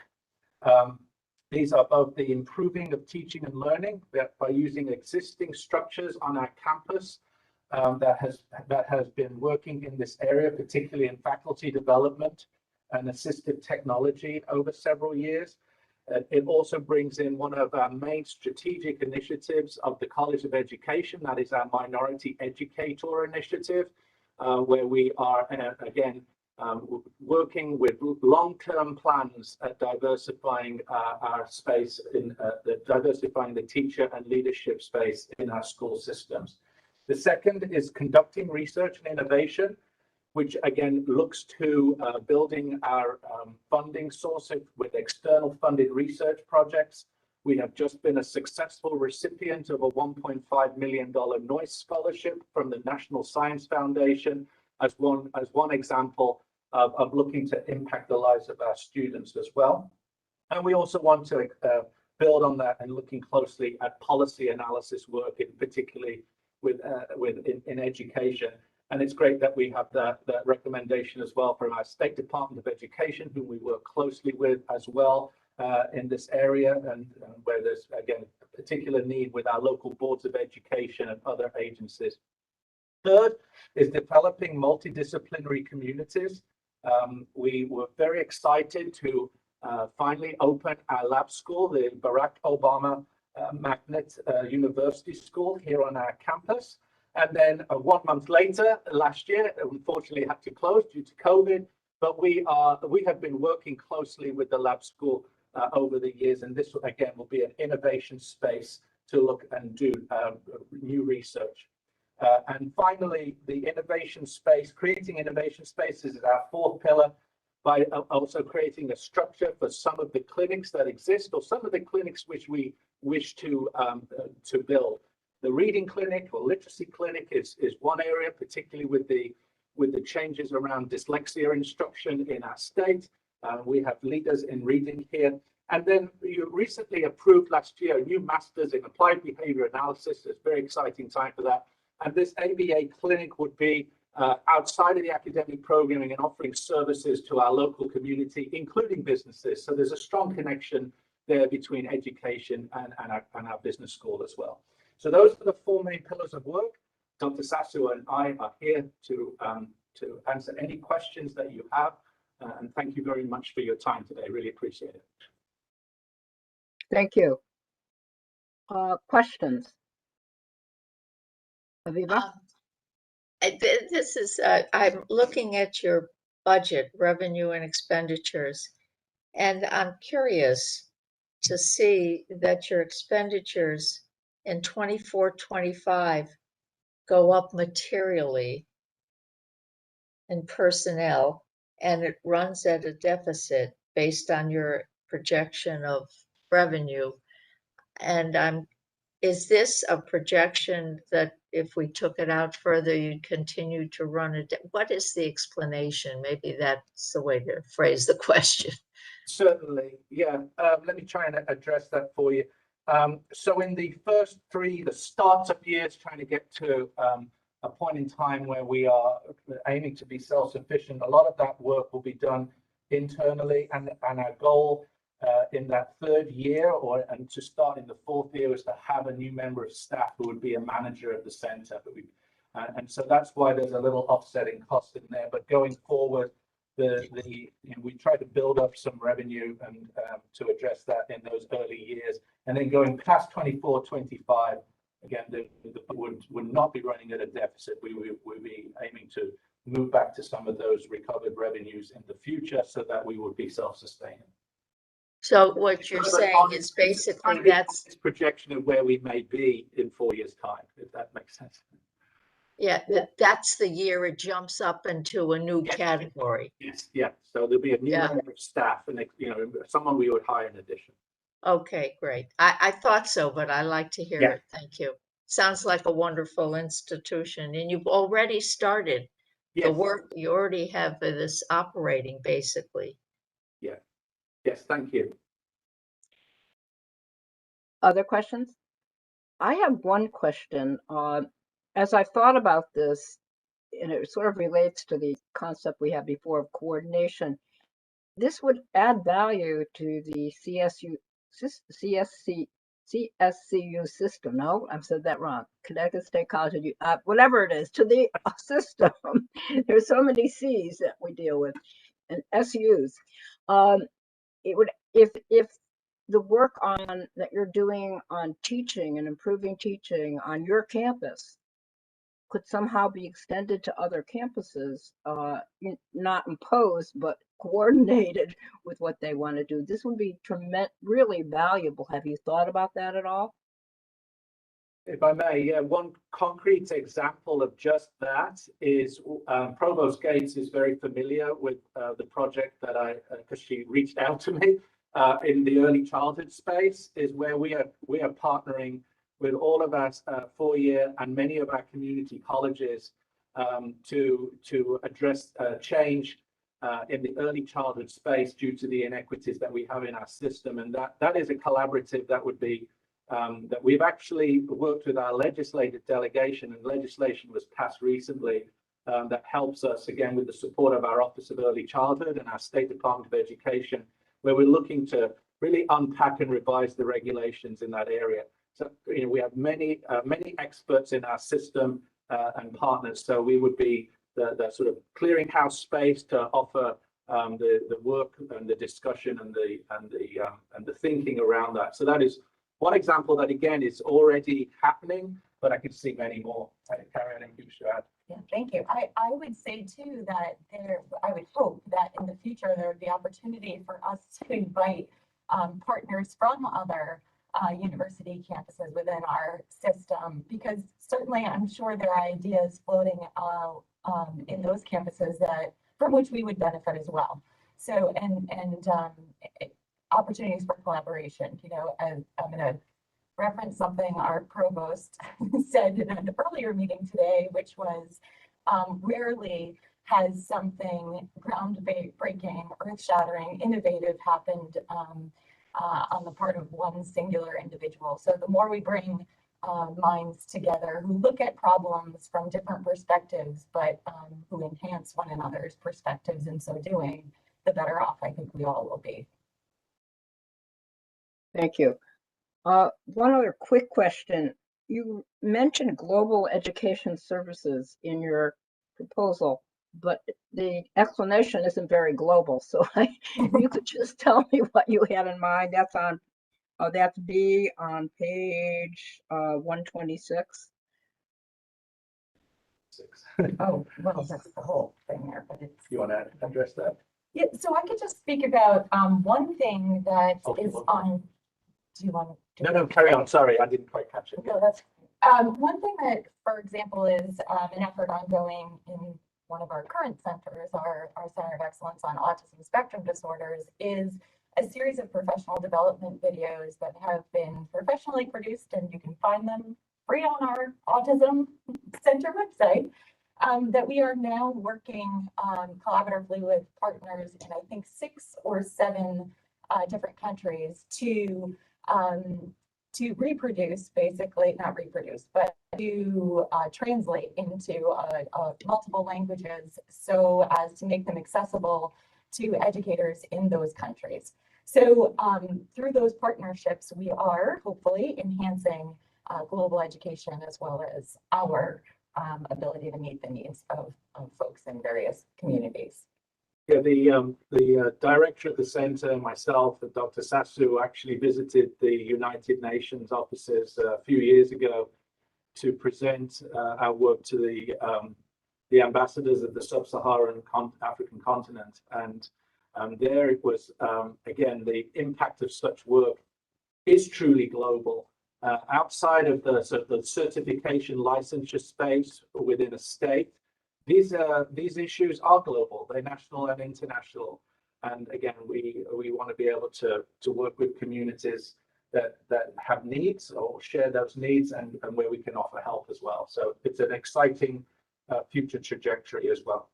These are both the improving of teaching and learning by using existing structures on our campus that has been working in this area, particularly in faculty development and assistive technology over several years. It also brings in one of our main strategic initiatives of the College of Education, that is our Minority Educator initiative, where we are, again, working with long-term plans at diversifying our space, diversifying the teacher and leadership space in our school systems. The second is conducting research and innovation, which again looks to building our funding source with external funded research projects. We have just been a successful recipient of a $1.5 million Noyce Scholarship from the National Science Foundation as one example of looking to impact the lives of our students as well. And we also want to build on that and looking closely at policy analysis work, particularly in education. And it's great that we have that recommendation as well from our State Department of Education, whom we work closely with as well, in this area, and where there's, again, a particular need with our local boards of education and other agencies. Third is developing multidisciplinary communities. We were very excited to finally open our lab school, the Barack Obama Magnet University School here on our campus. And then 1 month later, last year, unfortunately had to close due to COVID, but we have been working closely with the lab school over the years, and this again will be an innovation space to look and do new research. And finally, the innovation space, creating innovation spaces is our fourth pillar, by also creating a structure for some of the clinics that exist, or some of the clinics which we wish to build. The reading clinic or literacy clinic is one area, particularly with the changes around dyslexia instruction in our state. We have leaders in reading here. And then you recently approved last year a new master's in applied behavior analysis. It's a very exciting time for that. And this ABA clinic would be outside of the academic programming and offering services to our local community, including businesses. So there's a strong connection there between education and our business school as well. So those are the four main pillars of work. Dr. Sasu and I are here to answer any questions that you have. And thank you very much for your time today. Really appreciate it. Thank you. Questions? Aviva? This is, I'm looking at your budget, revenue and expenditures, and I'm curious to see that your expenditures in 24-25 go up materially in personnel, and it runs at a deficit based on your projection of revenue. And is this a projection that if we took it out further, you'd continue to run it? What is the explanation? Maybe that's the way to phrase the question. Certainly, yeah. Let me try and address that for you. So in the first three, the startup years, trying to get to a point in time where we are aiming to be self-sufficient, a lot of that work will be done internally, and our goal in that third year and to start in the fourth year is to have a new member of staff who would be a manager of the center. And so that's why there's a little offsetting cost in there. But going forward, we try to build up some revenue and to address that in those early years. And then going past 24-25, again, would not be running at a deficit. We would be aiming to move back to some of those recovered revenues in the future so that we would be self-sustaining. So what you're saying is basically that's projection of where we may be in 4 years' time, if that makes sense. Yeah, that's the year it jumps up into a new category. Yes, yeah. So there'll be a new member of staff, and someone we would hire in addition. Okay, great. I thought so, but I like to hear it. Thank you. Sounds like a wonderful institution, and you've already started the work. You already have this operating, basically. Yeah. Yes, thank you. Other questions? I have one question. As I've thought about this, and it sort of relates to the concept we had before of coordination, this would add value to the CSCU system. No, I've said that wrong. Connecticut State College, whatever it is, to the system. There's so many C's that we deal with, and SUs. It would, if the work that you're doing on teaching and improving teaching on your campus could somehow be extended to other campuses, not imposed, but coordinated with what they want to do. This would be really valuable. Have you thought about that at all? If I may, yeah, one concrete example of just that is Provost Gates is very familiar with the project that because she reached out to me in the early childhood space, is where we are partnering with all of our four-year and many of our community colleges to address change in the early childhood space due to the inequities that we have in our system. And that is a collaborative that would be that we've actually worked with our legislative delegation, and legislation was passed recently that helps us, again, with the support of our Office of Early Childhood and our State Department of Education, where we're looking to really unpack and revise the regulations in that area. So, we have many experts in our system and partners. So we would be the sort of clearinghouse space to offer the work and the discussion and the thinking around that. So that is one example that again is already happening, but I could see many more. Carrie, anything you should add? Yeah, thank you. I would say too that I would hope that in the future there would be opportunity for us to invite partners from other university campuses within our system, because certainly I'm sure there are ideas floating in those campuses that from which we would benefit as well. So and opportunities for collaboration. And I'm going to reference something our provost said in an earlier meeting today, which was rarely has something groundbreaking, earth-shattering, innovative happened on the part of one singular individual. So the more we bring minds together who look at problems from different perspectives, but who enhance one another's perspectives in so doing, the better off I think we all will be. Thank you. One other quick question. You mentioned global education services in your proposal, but the explanation isn't very global. So if you could just tell me what you had in mind. That's on, that's B on page 126. Oh, well, that's the whole thing there, but it's. You want to address that? Yeah, so I could just speak about one thing that is on. Do you want to? No, carry on. Sorry, I didn't quite catch it. No, that's one thing that, for example, is an effort ongoing in one of our current centers, our Center of Excellence on Autism Spectrum Disorders, is a series of professional development videos that have been professionally produced, and you can find them free on our Autism Center website, that we are now working collaboratively with partners in, I think, 6 or 7 different countries to reproduce, basically, not reproduce, but to translate into multiple languages so as to make them accessible to educators in those countries. So through those partnerships, we are hopefully enhancing global education as well as our ability to meet the needs of folks in various communities. Yeah, the director of the center, myself, and Dr. Sasu actually visited the United Nations offices a few years ago to present our work to the ambassadors of the sub-Saharan African continent. And there it was, again, the impact of such work is truly global. Outside of the certification licensure space within a state, these issues are global. They're national and international. And again, we want to be able to work with communities that have needs or share those needs, and where we can offer help as well. So it's an exciting future trajectory as well.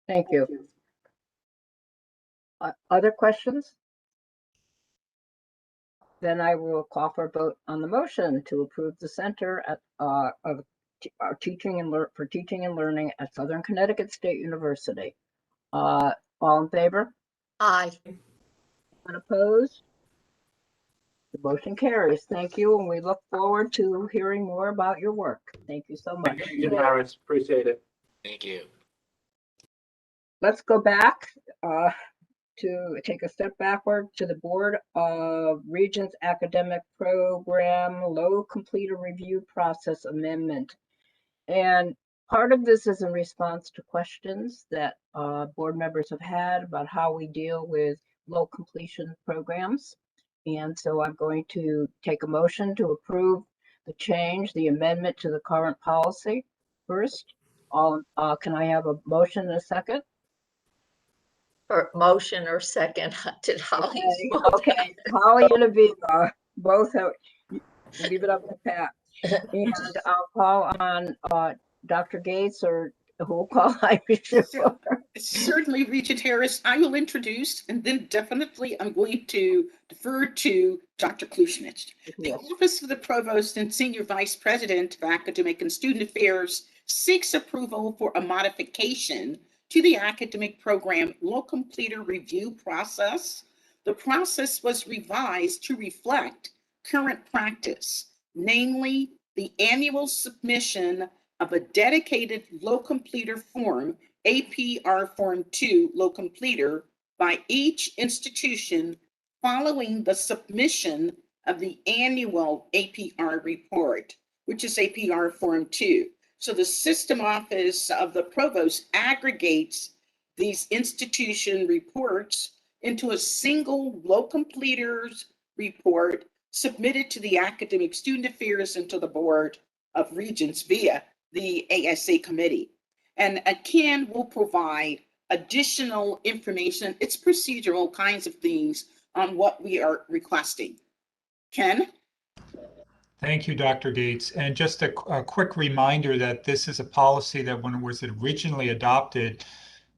Thank you. Other questions? Then I will call for a vote on the motion to approve the Center of Teaching and Learning at Southern Connecticut State University. All in favor? Aye. Unopposed? The motion carries. Thank you, and we look forward to hearing more about your work. Thank you so much. Thank you, Harris. Appreciate it. Thank you. Let's go back to take a step backward to the Board of Regents Academic Program Low Completer Review Process Amendment. And part of this is in response to questions that board members have had about how we deal with low completion programs. And so I'm going to take a motion to approve the amendment to the current policy first. Can I have a motion and a second? Or motion or second. Did Holly? Okay, Holly and Aviva both have, leave it up to Pat. And I'll call on Dr. Gates, or who will call I? Certainly, Regent Harris, I will introduce, and then definitely I'm going to defer to Dr. Klusnich. The Office of the Provost and Senior Vice President of Academic and Student Affairs seeks approval for a modification to the academic program low completer review process the process was revised to reflect current practice, namely the annual submission of a dedicated low completer form, APR Form 2 low completer, by each institution following the submission of the annual APR report, which is APR Form 2. So the system office of the provost aggregates these institution reports into a single low completers report submitted to the Academic Student Affairs and to the Board of Regents via the ASA committee. And Ken will provide additional information, it's procedural kinds of things on what we are requesting. Ken? Thank you, Dr. Gates. And just a quick reminder that this is a policy that when it was originally adopted,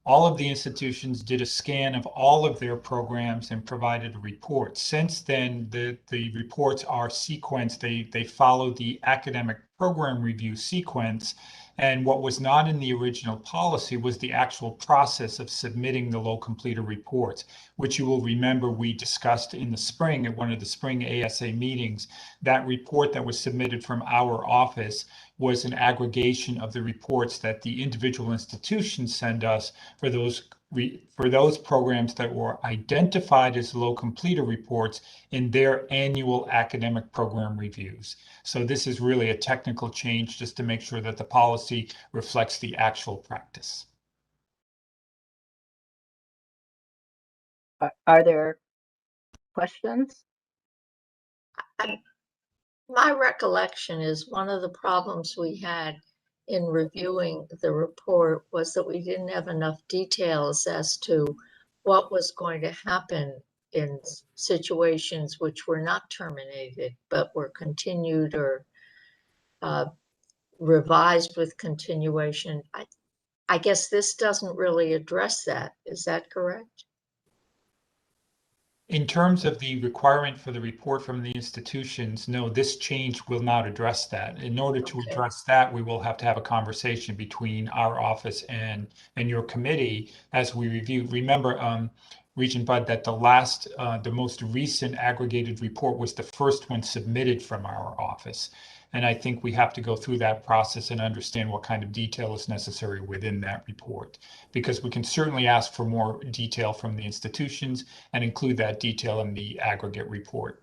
all of the institutions did a scan of all of their programs and provided a report. Since then, the reports are sequenced. They follow the academic program review sequence. And what was not in the original policy was the actual process of submitting the low completer reports, which you will remember we discussed in the spring at one of the spring ASA meetings. That report that was submitted from our office was an aggregation of the reports that the individual institutions send us for those programs that were identified as low completer reports in their annual academic program reviews. So this is really a technical change just to make sure that the policy reflects the actual practice. Are there questions? My recollection is one of the problems we had in reviewing the report was that we didn't have enough details as to what was going to happen in situations which were not terminated, but were continued or revised with continuation. I guess this doesn't really address that. Is that correct? In terms of the requirement for the report from the institutions, no, this change will not address that. In order to address that, we will have to have a conversation between our office and your committee as we review. Remember, Regent Bud, that the most recent aggregated report was the first one submitted from our office. And I think we have to go through that process and understand what kind of detail is necessary within that report, because we can certainly ask for more detail from the institutions and include that detail in the aggregate report.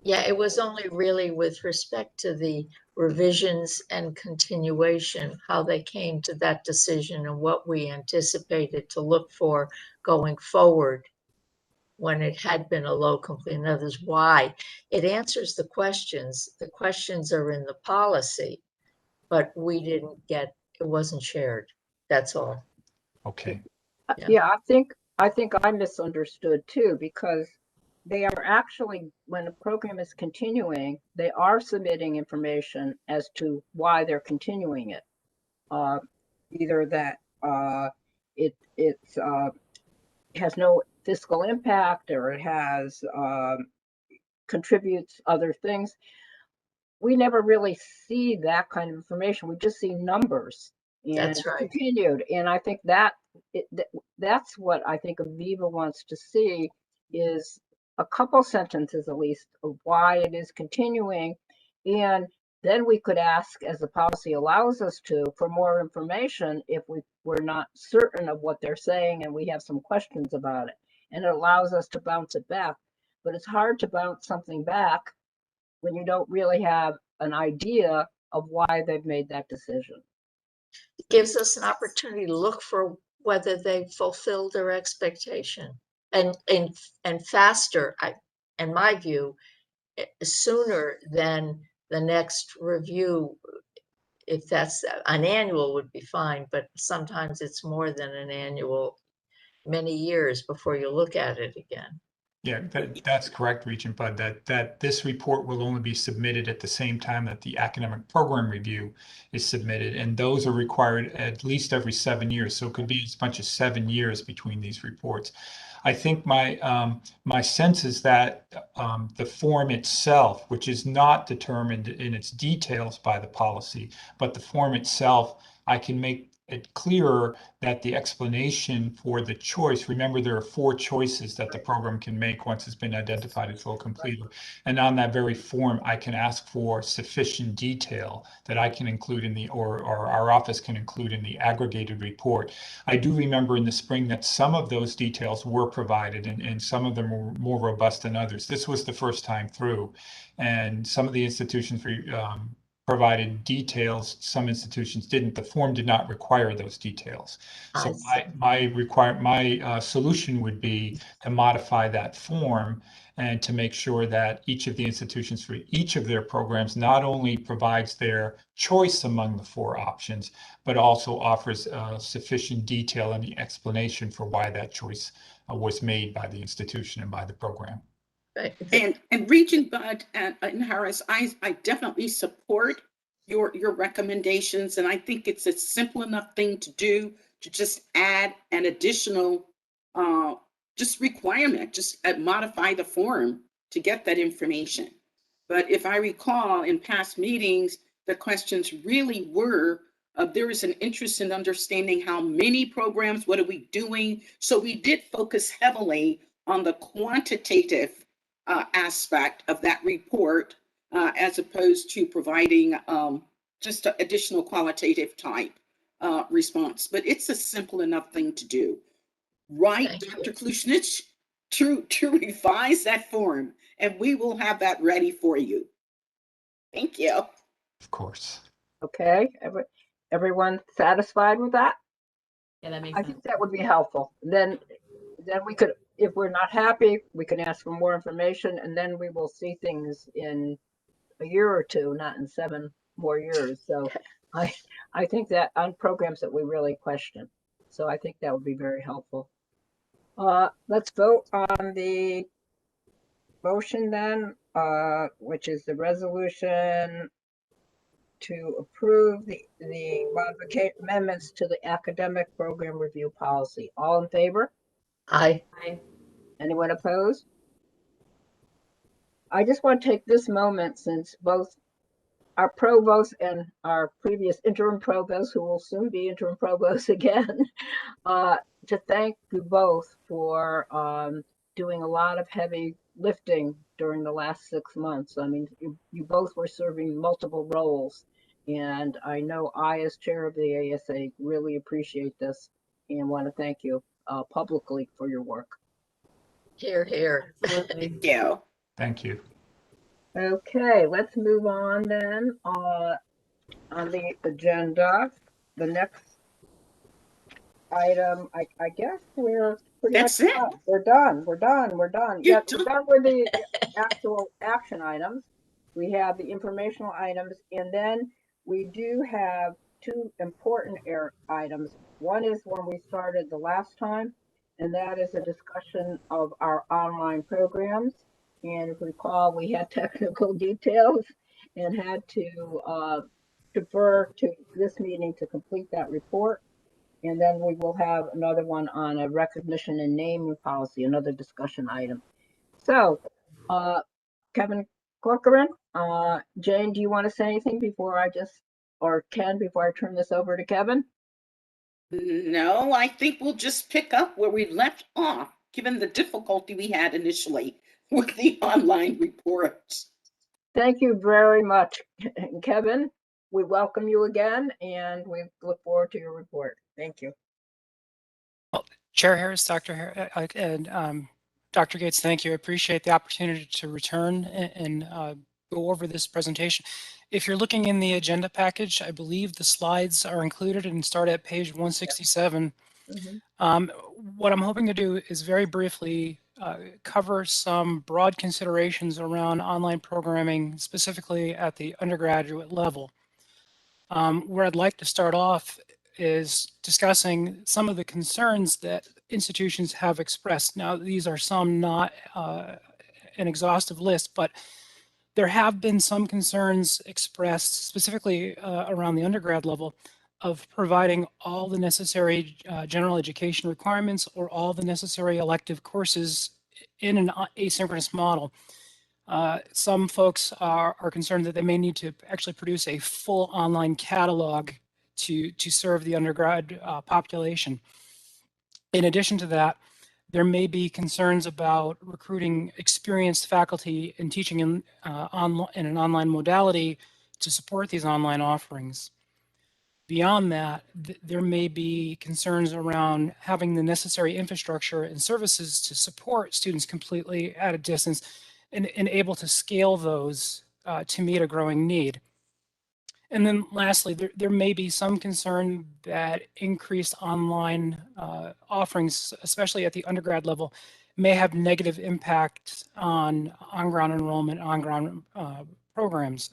Yeah, it was only really with respect to the revisions and continuation, how they came to that decision and what we anticipated to look for going forward when it had been a low complete. In other words, why? It answers the questions. The questions are in the policy, but we didn't get, it wasn't shared. That's all. Okay. Yeah, I think I misunderstood too, because they are actually, when a program is continuing, they are submitting information as to why they're continuing it. Either that it has no fiscal impact, or it has contributes other things. We never really see that kind of information. We just see numbers and That's right. continued. And I think that's what I think Aviva wants to see, is a couple sentences at least of why it is continuing. And then we could ask, as the policy allows us to, for more information if we're not certain of what they're saying and we have some questions about it. And it allows us to bounce it back. But it's hard to bounce something back when you don't really have an idea of why they've made that decision. It gives us an opportunity to look for whether they fulfilled their expectation and faster, in my view, sooner than the next review. If that's an annual would be fine, but sometimes it's more than an annual, many years before you look at it again. Yeah, that's correct, Regent Bud, that this report will only be submitted at the same time that the academic program review is submitted, and those are required at least every 7 years. So it could be as much as 7 years between these reports. I think my sense is that the form itself, which is not determined in its details by the policy, but the form itself, I can make it clearer that the explanation for the choice, remember there are 4 choices that the program can make once it's been identified as full completer. And on that very form, I can ask for sufficient detail that I can include in the, or our office can include in the aggregated report. I do remember in the spring that some of those details were provided and some of them were more robust than others. This was the first time through. And some of the institutions provided details, some institutions didn't. The form did not require those details. So my solution would be to modify that form and to make sure that each of the institutions for each of their programs not only provides their choice among the 4 options, but also offers sufficient detail in the explanation for why that choice was made by the institution and by the program. And Regent Budd and Harris, I definitely support your recommendations, and I think it's a simple enough thing to do to just add an additional just requirement, just modify the form to get that information. But if I recall in past meetings, the questions really were, there is an interest in understanding how many programs, what are we doing? So we did focus heavily on the quantitative aspect of that report, as opposed to providing just an additional qualitative type response. But it's a simple enough thing to do. Right, Dr. Klusnich, to revise that form, and we will have that ready for you. Thank you. Of course. Okay, everyone satisfied with that? Yeah, that makes I sense. think that would be helpful. Then we could, if we're not happy, we can ask for more information, and then we will see things in a year or 2, not in 7 more years. So I think that on programs that we really question. So I think that would be very helpful. Let's vote on the motion then, which is the resolution to approve the modification amendments to the academic program review policy. All in favor? Aye. Anyone opposed? I just want to take this moment, since both our provost and our previous interim provost, who will soon be interim provost again, to thank you both for doing a lot of heavy lifting during the last 6 months. I mean, you both were serving multiple roles, and I know I, as chair of the ASA, really appreciate this and want to thank you publicly for your work. Here, here. Thank you. Thank you. Okay, let's move on then. On the agenda, the next item, I guess we're pretty much done. We're done. Yeah, we're done with the actual action items. We have the informational items, and then we do have 2 important items. One is one we started the last time, and that is a discussion of our online programs. And if you recall, we had technical details and had to defer to this meeting to complete that report. And then we will have another one on a recognition and naming policy, another discussion item. So, Kevin Corcoran, Jane, do you want to say anything before or Ken, before I turn this over to Kevin? No, I think we'll just pick up where we left off, given the difficulty we had initially with the online reports. Thank you very much, Kevin. We welcome you again, and we look forward to your report. Thank you. Well, Chair Harris, Dr. Harris, and Dr. Gates, thank you. I appreciate the opportunity to return and go over this presentation. If you're looking in the agenda package, I believe the slides are included and start at page 167. What I'm hoping to do is very briefly cover some broad considerations around online programming, specifically at the undergraduate level. Where I'd like to start off is discussing some of the concerns that institutions have expressed. Now, these are some, not an exhaustive list, but there have been some concerns expressed specifically around the undergrad level of providing all the necessary general education requirements or all the necessary elective courses in an asynchronous model. Some folks are concerned that they may need to actually produce a full online catalog to serve the undergrad population. In addition to that, there may be concerns about recruiting experienced faculty and teaching in an online modality to support these online offerings. Beyond that, there may be concerns around having the necessary infrastructure and services to support students completely at a distance and able to scale those to meet a growing need. And then lastly, there may be some concern that increased online offerings, especially at the undergrad level, may have negative impact on on-ground enrollment, on-ground programs.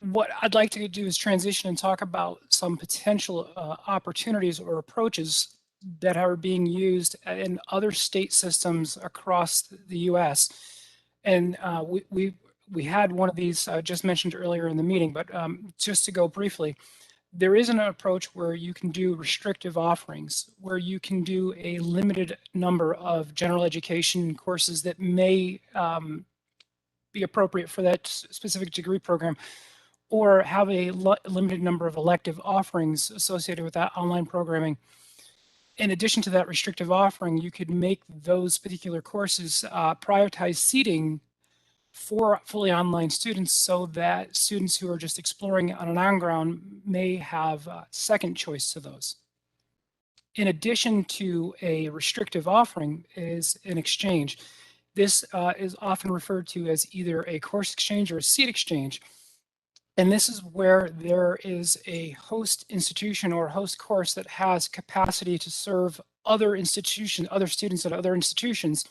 What I'd like to do is transition and talk about some potential opportunities or approaches that are being used in other state systems across the U.S. And we had one of these just mentioned earlier in the meeting, but just to go briefly, there is an approach where you can do restrictive offerings, where you can do a limited number of general education courses that may be appropriate for that specific degree program, or have a limited number of elective offerings associated with that online programming. In addition to that restrictive offering, you could make those particular courses prioritize seating for fully online students so that students who are just exploring on an on-ground may have second choice to those. In addition to a restrictive offering is an exchange. This is often referred to as either a course exchange or a seat exchange. And this is where there is a host institution or host course that has capacity to serve other institutions, other students at other institutions.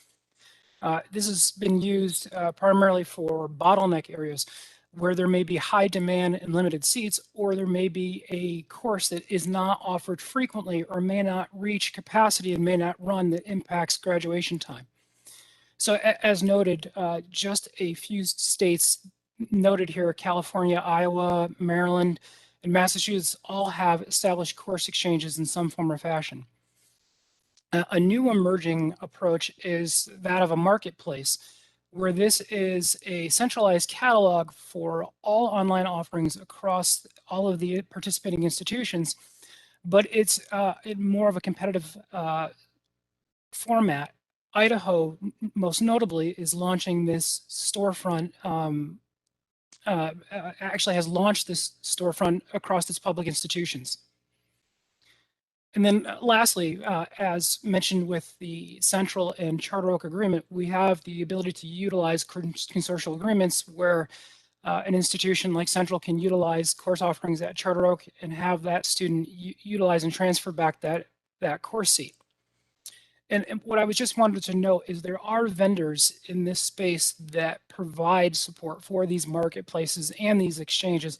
This has been used primarily for bottleneck areas where there may be high demand and limited seats, or there may be a course that is not offered frequently or may not reach capacity and may not run that impacts graduation time. So as noted, just a few states noted here, California, Iowa, Maryland, and Massachusetts all have established course exchanges in some form or fashion. A new emerging approach is that of a marketplace, where this is a centralized catalog for all online offerings across all of the participating institutions, but it's more of a competitive format. Idaho, most notably, is launching this storefront, actually has launched this storefront across its public institutions. And then lastly, as mentioned with the Central and Charter Oak agreement, we have the ability to utilize consortial agreements where an institution like Central can utilize course offerings at Charter Oak and have that student utilize and transfer back that course seat. And what I was just wanted to note is there are vendors in this space that provide support for these marketplaces and these exchanges.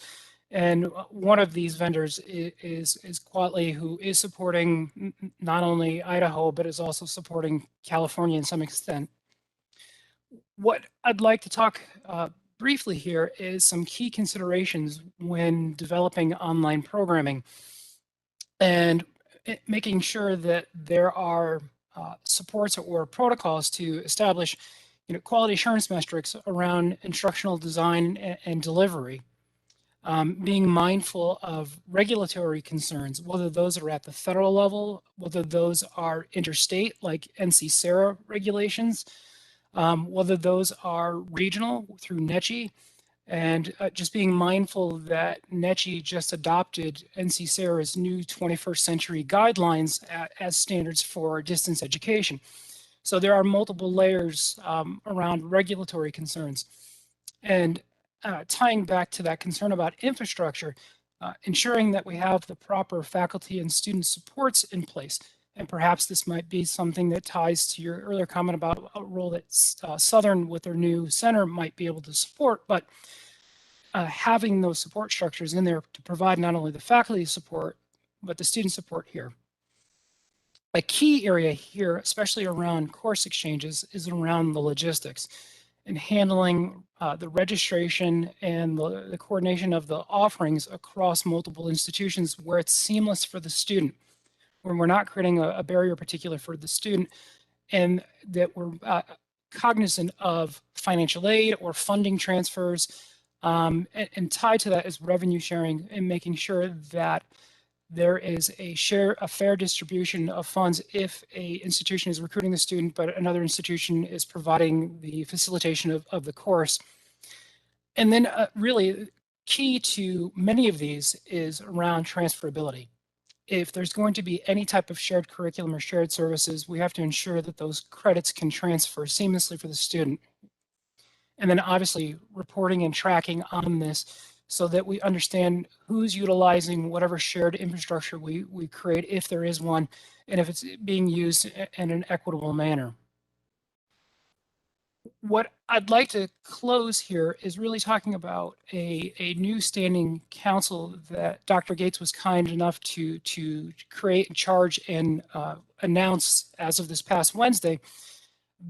And one of these vendors is Quatley, who is supporting not only Idaho, but is also supporting California in some extent. What I'd like to talk briefly here is some key considerations when developing online programming and making sure that there are supports or protocols to establish quality assurance metrics around instructional design and delivery. Being mindful of regulatory concerns, whether those are at the federal level, whether those are interstate, like NC-SARA regulations, whether those are regional through NECHI, and just being mindful that NECHI just adopted NC-SARA's new 21st century guidelines as standards for distance education. So there are multiple layers around regulatory concerns. And tying back to that concern about infrastructure, ensuring that we have the proper faculty and student supports in place. And perhaps this might be something that ties to your earlier comment about a role that Southern with their new center might be able to support, but having those support structures in there to provide not only the faculty support, but the student support here. A key area here, especially around course exchanges, is around the logistics and handling the registration and the coordination of the offerings across multiple institutions where it's seamless for the student, where we're not creating a barrier particular for the student, and that we're cognizant of financial aid or funding transfers And tied to that is revenue sharing and making sure that there is a fair distribution of funds if a institution is recruiting the student, but another institution is providing the facilitation of the course. And then really key to many of these is around transferability. If there's going to be any type of shared curriculum or shared services, we have to ensure that those credits can transfer seamlessly for the student. And then obviously reporting and tracking on this so that we understand who's utilizing whatever shared infrastructure we create, if there is one, and if it's being used in an equitable manner. What I'd like to close here is really talking about a new standing council that Dr. Gates was kind enough to create, charge, and announce as of this past Wednesday,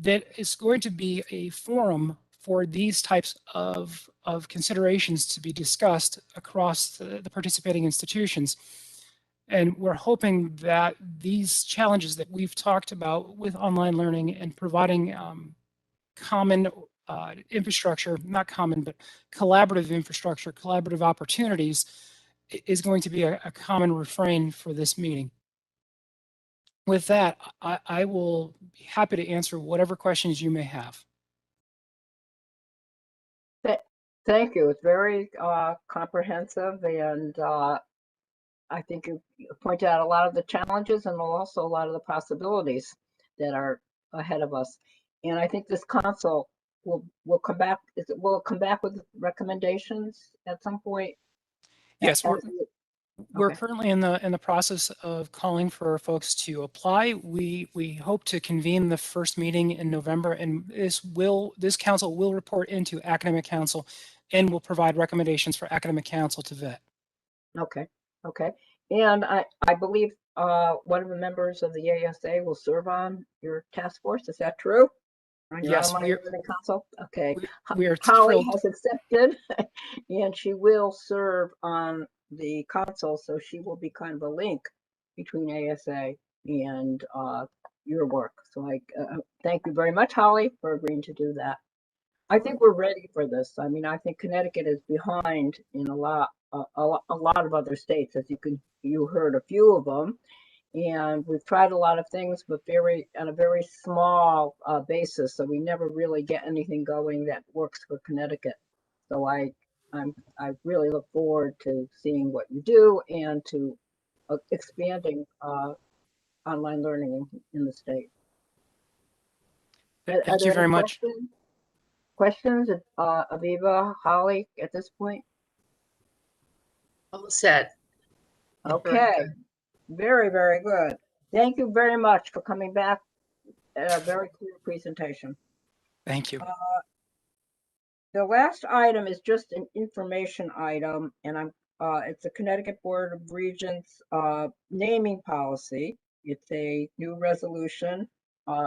that is going to be a forum for these types of considerations to be discussed across the participating institutions. And we're hoping that these challenges that we've talked about with online learning and providing common infrastructure, not common, but collaborative infrastructure, collaborative opportunities is going to be a common refrain for this meeting. With that, I will be happy to answer whatever questions you may have. Thank you. It's very comprehensive, and I think you pointed out a lot of the challenges and also a lot of the possibilities that are ahead of us. And I think this council will come back. Will it come back with recommendations at some point? Yes, we're Okay. currently in the process of calling for folks to apply. We hope to convene the first meeting in November, and this council will report into academic council and will provide recommendations for academic council to vet. Okay. Okay. And I believe one of the members of the ASA will serve on your task force. Is that true? On your Yes, online learning council? Okay. we are Holly thrilled. has accepted, and she will serve on the council, so she will be kind of a link between ASA and your work. So I thank you very much, Holly, for agreeing to do that. I think we're ready for this. I mean, I think Connecticut is behind in a lot of other states, as you heard a few of them, and we've tried a lot of things, but on a very small basis. So we never really get anything going that works for Connecticut. So I really look forward to seeing what you do and to expanding online learning in the state. Are Thank there you very any much. questions, Aviva, Holly, at this point? All set. Okay, very, very good. Thank you very much for coming back. A very clear presentation. Thank you. The last item is just an information item, and it's a Connecticut Board of Regents naming policy. It's a new resolution,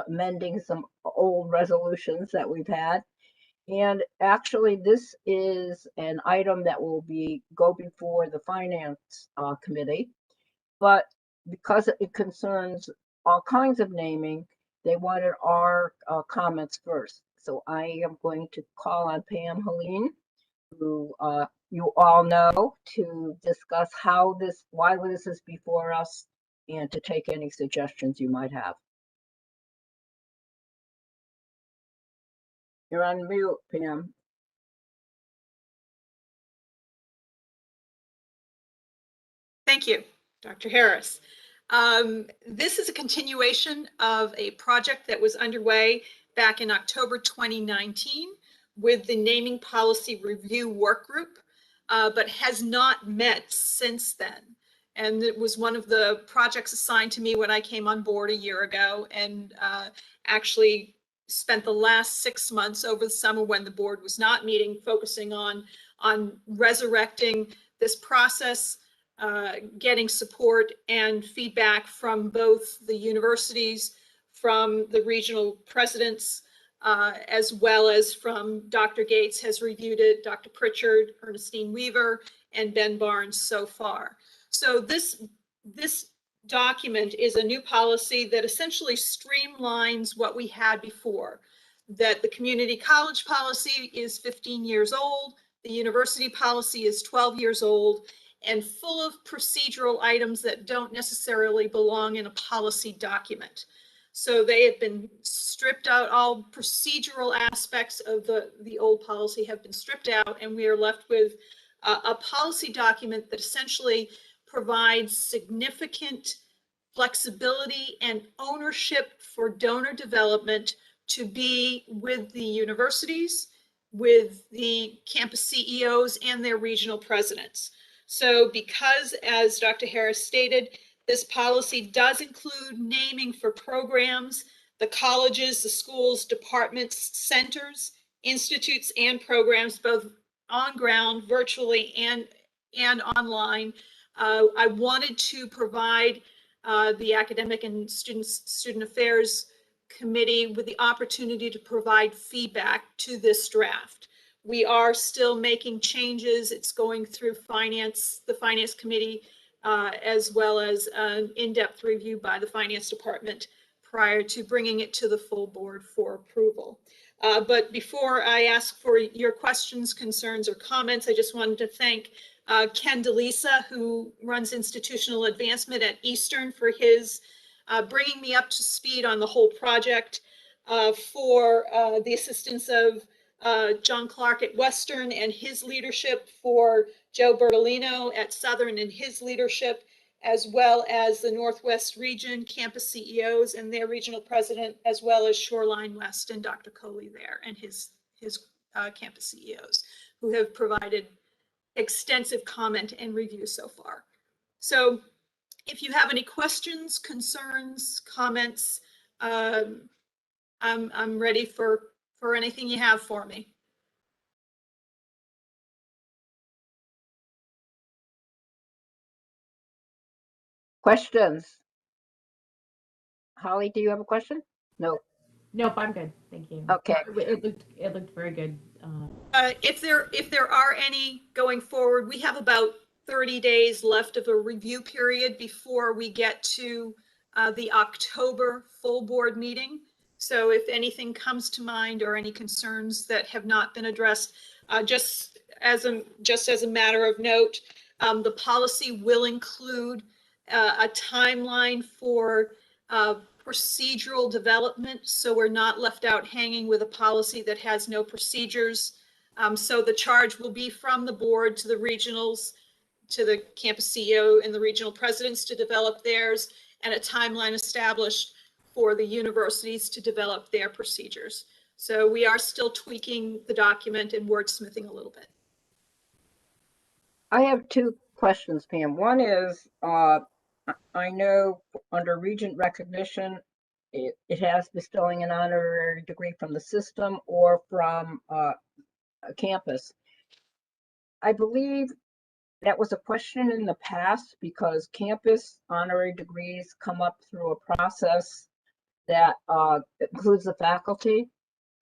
amending some old resolutions that we've had. And actually, this is an item that will go before the Finance Committee. But because it concerns all kinds of naming, they wanted our comments first. So I am going to call on Pam Helene, who you all know, to discuss why this is before us, and to take any suggestions you might have. You're on mute, Pam. Thank you, Dr. Harris. This is a continuation of a project that was underway back in October 2019 with the Naming Policy Review Work Group, but has not met since then. And it was one of the projects assigned to me when I came on board a year ago, and actually spent the last 6 months over the summer when the board was not meeting, focusing on resurrecting this process, getting support and feedback from both the universities, from the regional presidents, as well as from Dr. Gates has reviewed it, Dr. Pritchard, Ernestine Weaver, and Ben Barnes so far. So this document is a new policy that essentially streamlines what we had before, that the community college policy is 15 years old, The university policy is 12 years old and full of procedural items that don't necessarily belong in a policy document. So they have been stripped out. All procedural aspects of the old policy have been stripped out, and we are left with a policy document that essentially provides significant flexibility and ownership for donor development to be with the universities, with the campus CEOs and their regional presidents. So because, as Dr. Harris stated, this policy does include naming for programs, the colleges, the schools, departments, centers, institutes, and programs, both on ground, virtually, and online. I wanted to provide the Academic and Student Affairs Committee with the opportunity to provide feedback to this draft. We are still making changes. It's going through the Finance Committee, as well as an in-depth review by the Finance Department prior to bringing it to the full board for approval. But before I ask for your questions, concerns, or comments, I just wanted to thank Ken DeLisa, who runs institutional advancement at Eastern, for his bringing me up to speed on the whole project, for the assistance of John Clark at Western and his leadership, for Joe Bertolino at Southern and his leadership, as well as the Northwest region campus CEOs and their regional president, as well as Shoreline West and Dr. Coley there and his campus CEOs, who have provided extensive comment and review so far. So if you have any questions, concerns, comments, I'm ready for anything you have for me. Questions? Holly, do you have a question? No. Nope, I'm good. Thank you. Okay. It looked very good. If there are any going forward, we have about 30 days left of a review period before we get to the October full board meeting. So if anything comes to mind or any concerns that have not been addressed, just as a matter of note, the policy will include a timeline for procedural development, so we're not left out hanging with a policy that has no procedures. So the charge will be from the board to the regionals, to the campus CEO and the regional presidents to develop theirs, and a timeline established for the universities to develop their procedures. So we are still tweaking the document and wordsmithing a little bit. I have two questions, Pam. One is, I know under Regent recognition, it has bestowing an honorary degree from the system or from a campus. I believe that was a question in the past because campus honorary degrees come up through a process that includes the faculty.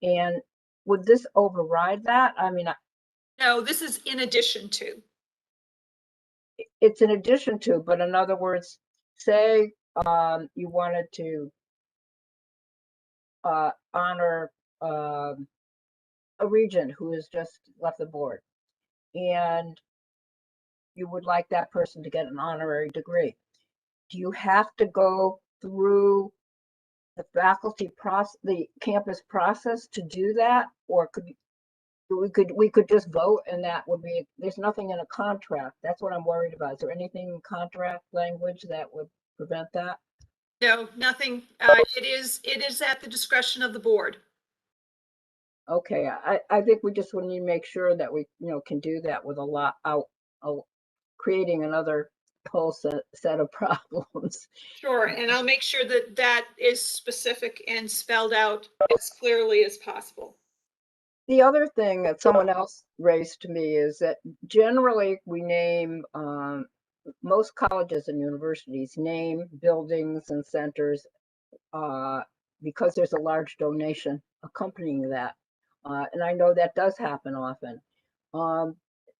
And would this override that? I mean, no, this is in addition to. It's in addition to, but in other words, say you wanted to honor a regent who has just left the board, and you would like that person to get an honorary degree. Do you have to go through the faculty process, the campus process to do that, or we could just vote and that would be, there's nothing in a contract. That's what I'm worried about. Is there anything in contract language that would prevent that? No, nothing. It is at the discretion of the board. Okay, I think we just need to make sure that we can do that with a lot out creating another whole set of problems. Sure, and I'll make sure that that is specific and spelled out as clearly as possible. The other thing that someone else raised to me is that generally we name, most colleges and universities name buildings and centers because there's a large donation accompanying that. And I know that does happen often.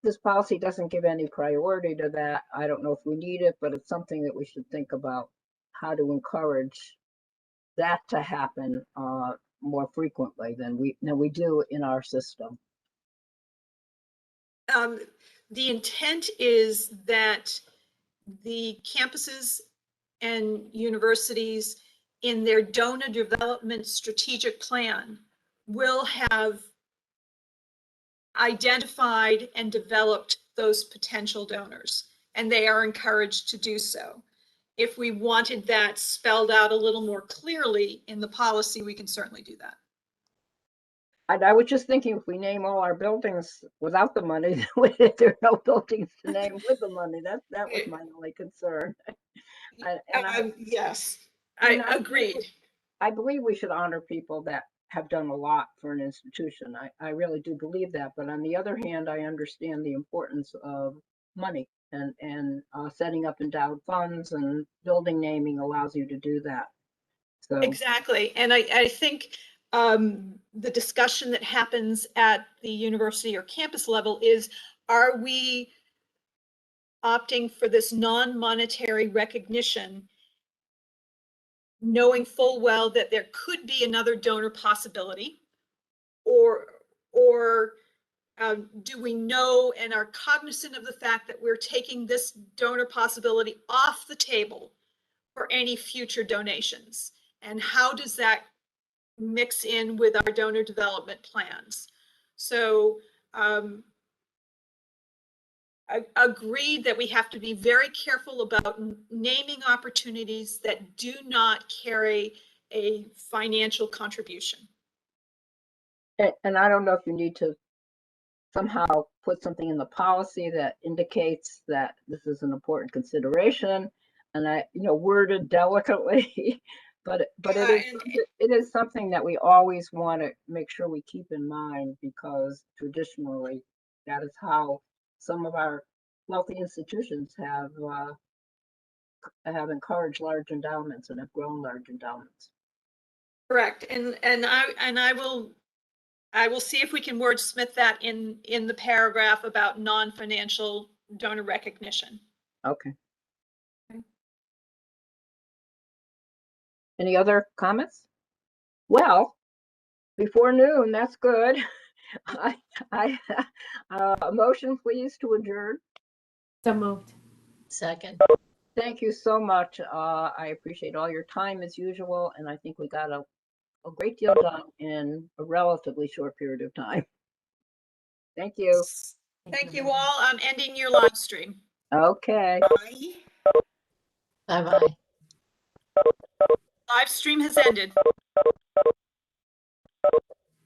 This policy doesn't give any priority to that. I don't know if we need it, but it's something that we should think about how to encourage that to happen more frequently than we do in our system. The intent is that the campuses and universities in their donor development strategic plan will have identified and developed those potential donors, and they are encouraged to do so. If we wanted that spelled out a little more clearly in the policy, we can certainly do that. I was just thinking, if we name all our buildings without the money, there are no buildings to name with the money. That was my only concern. Yes, and I agreed. I believe we should honor people that have done a lot for an institution. I really do believe that. But on the other hand, I understand the importance of money, and setting up endowed funds and building naming allows you to do that. So Exactly. And I think the discussion that happens at the university or campus level is, are we opting for this non-monetary recognition, knowing full well that there could be another donor possibility, or do we know and are cognizant of the fact that we're taking this donor possibility off the table for any future donations? And how does that mix in with our donor development plans? So I agreed that we have to be very careful about naming opportunities that do not carry a financial contribution. and I don't know if you need to somehow put something in the policy that indicates that this is an important consideration, and worded delicately, but it is something that we always want to make sure we keep in mind, because traditionally that is how some of our wealthy institutions have encouraged large endowments and have grown large endowments. Correct, and I will see if we can wordsmith that in the paragraph about non-financial donor recognition. Okay. Any other comments? Well, before noon, that's good. A motion, please, to adjourn. So moved. Second. Thank you so much. I appreciate all your time as usual, and I think we got a great deal done in a relatively short period of time. Thank you. Thank you all. I'm ending your live stream. Okay. Bye. Bye-bye. Live stream has ended.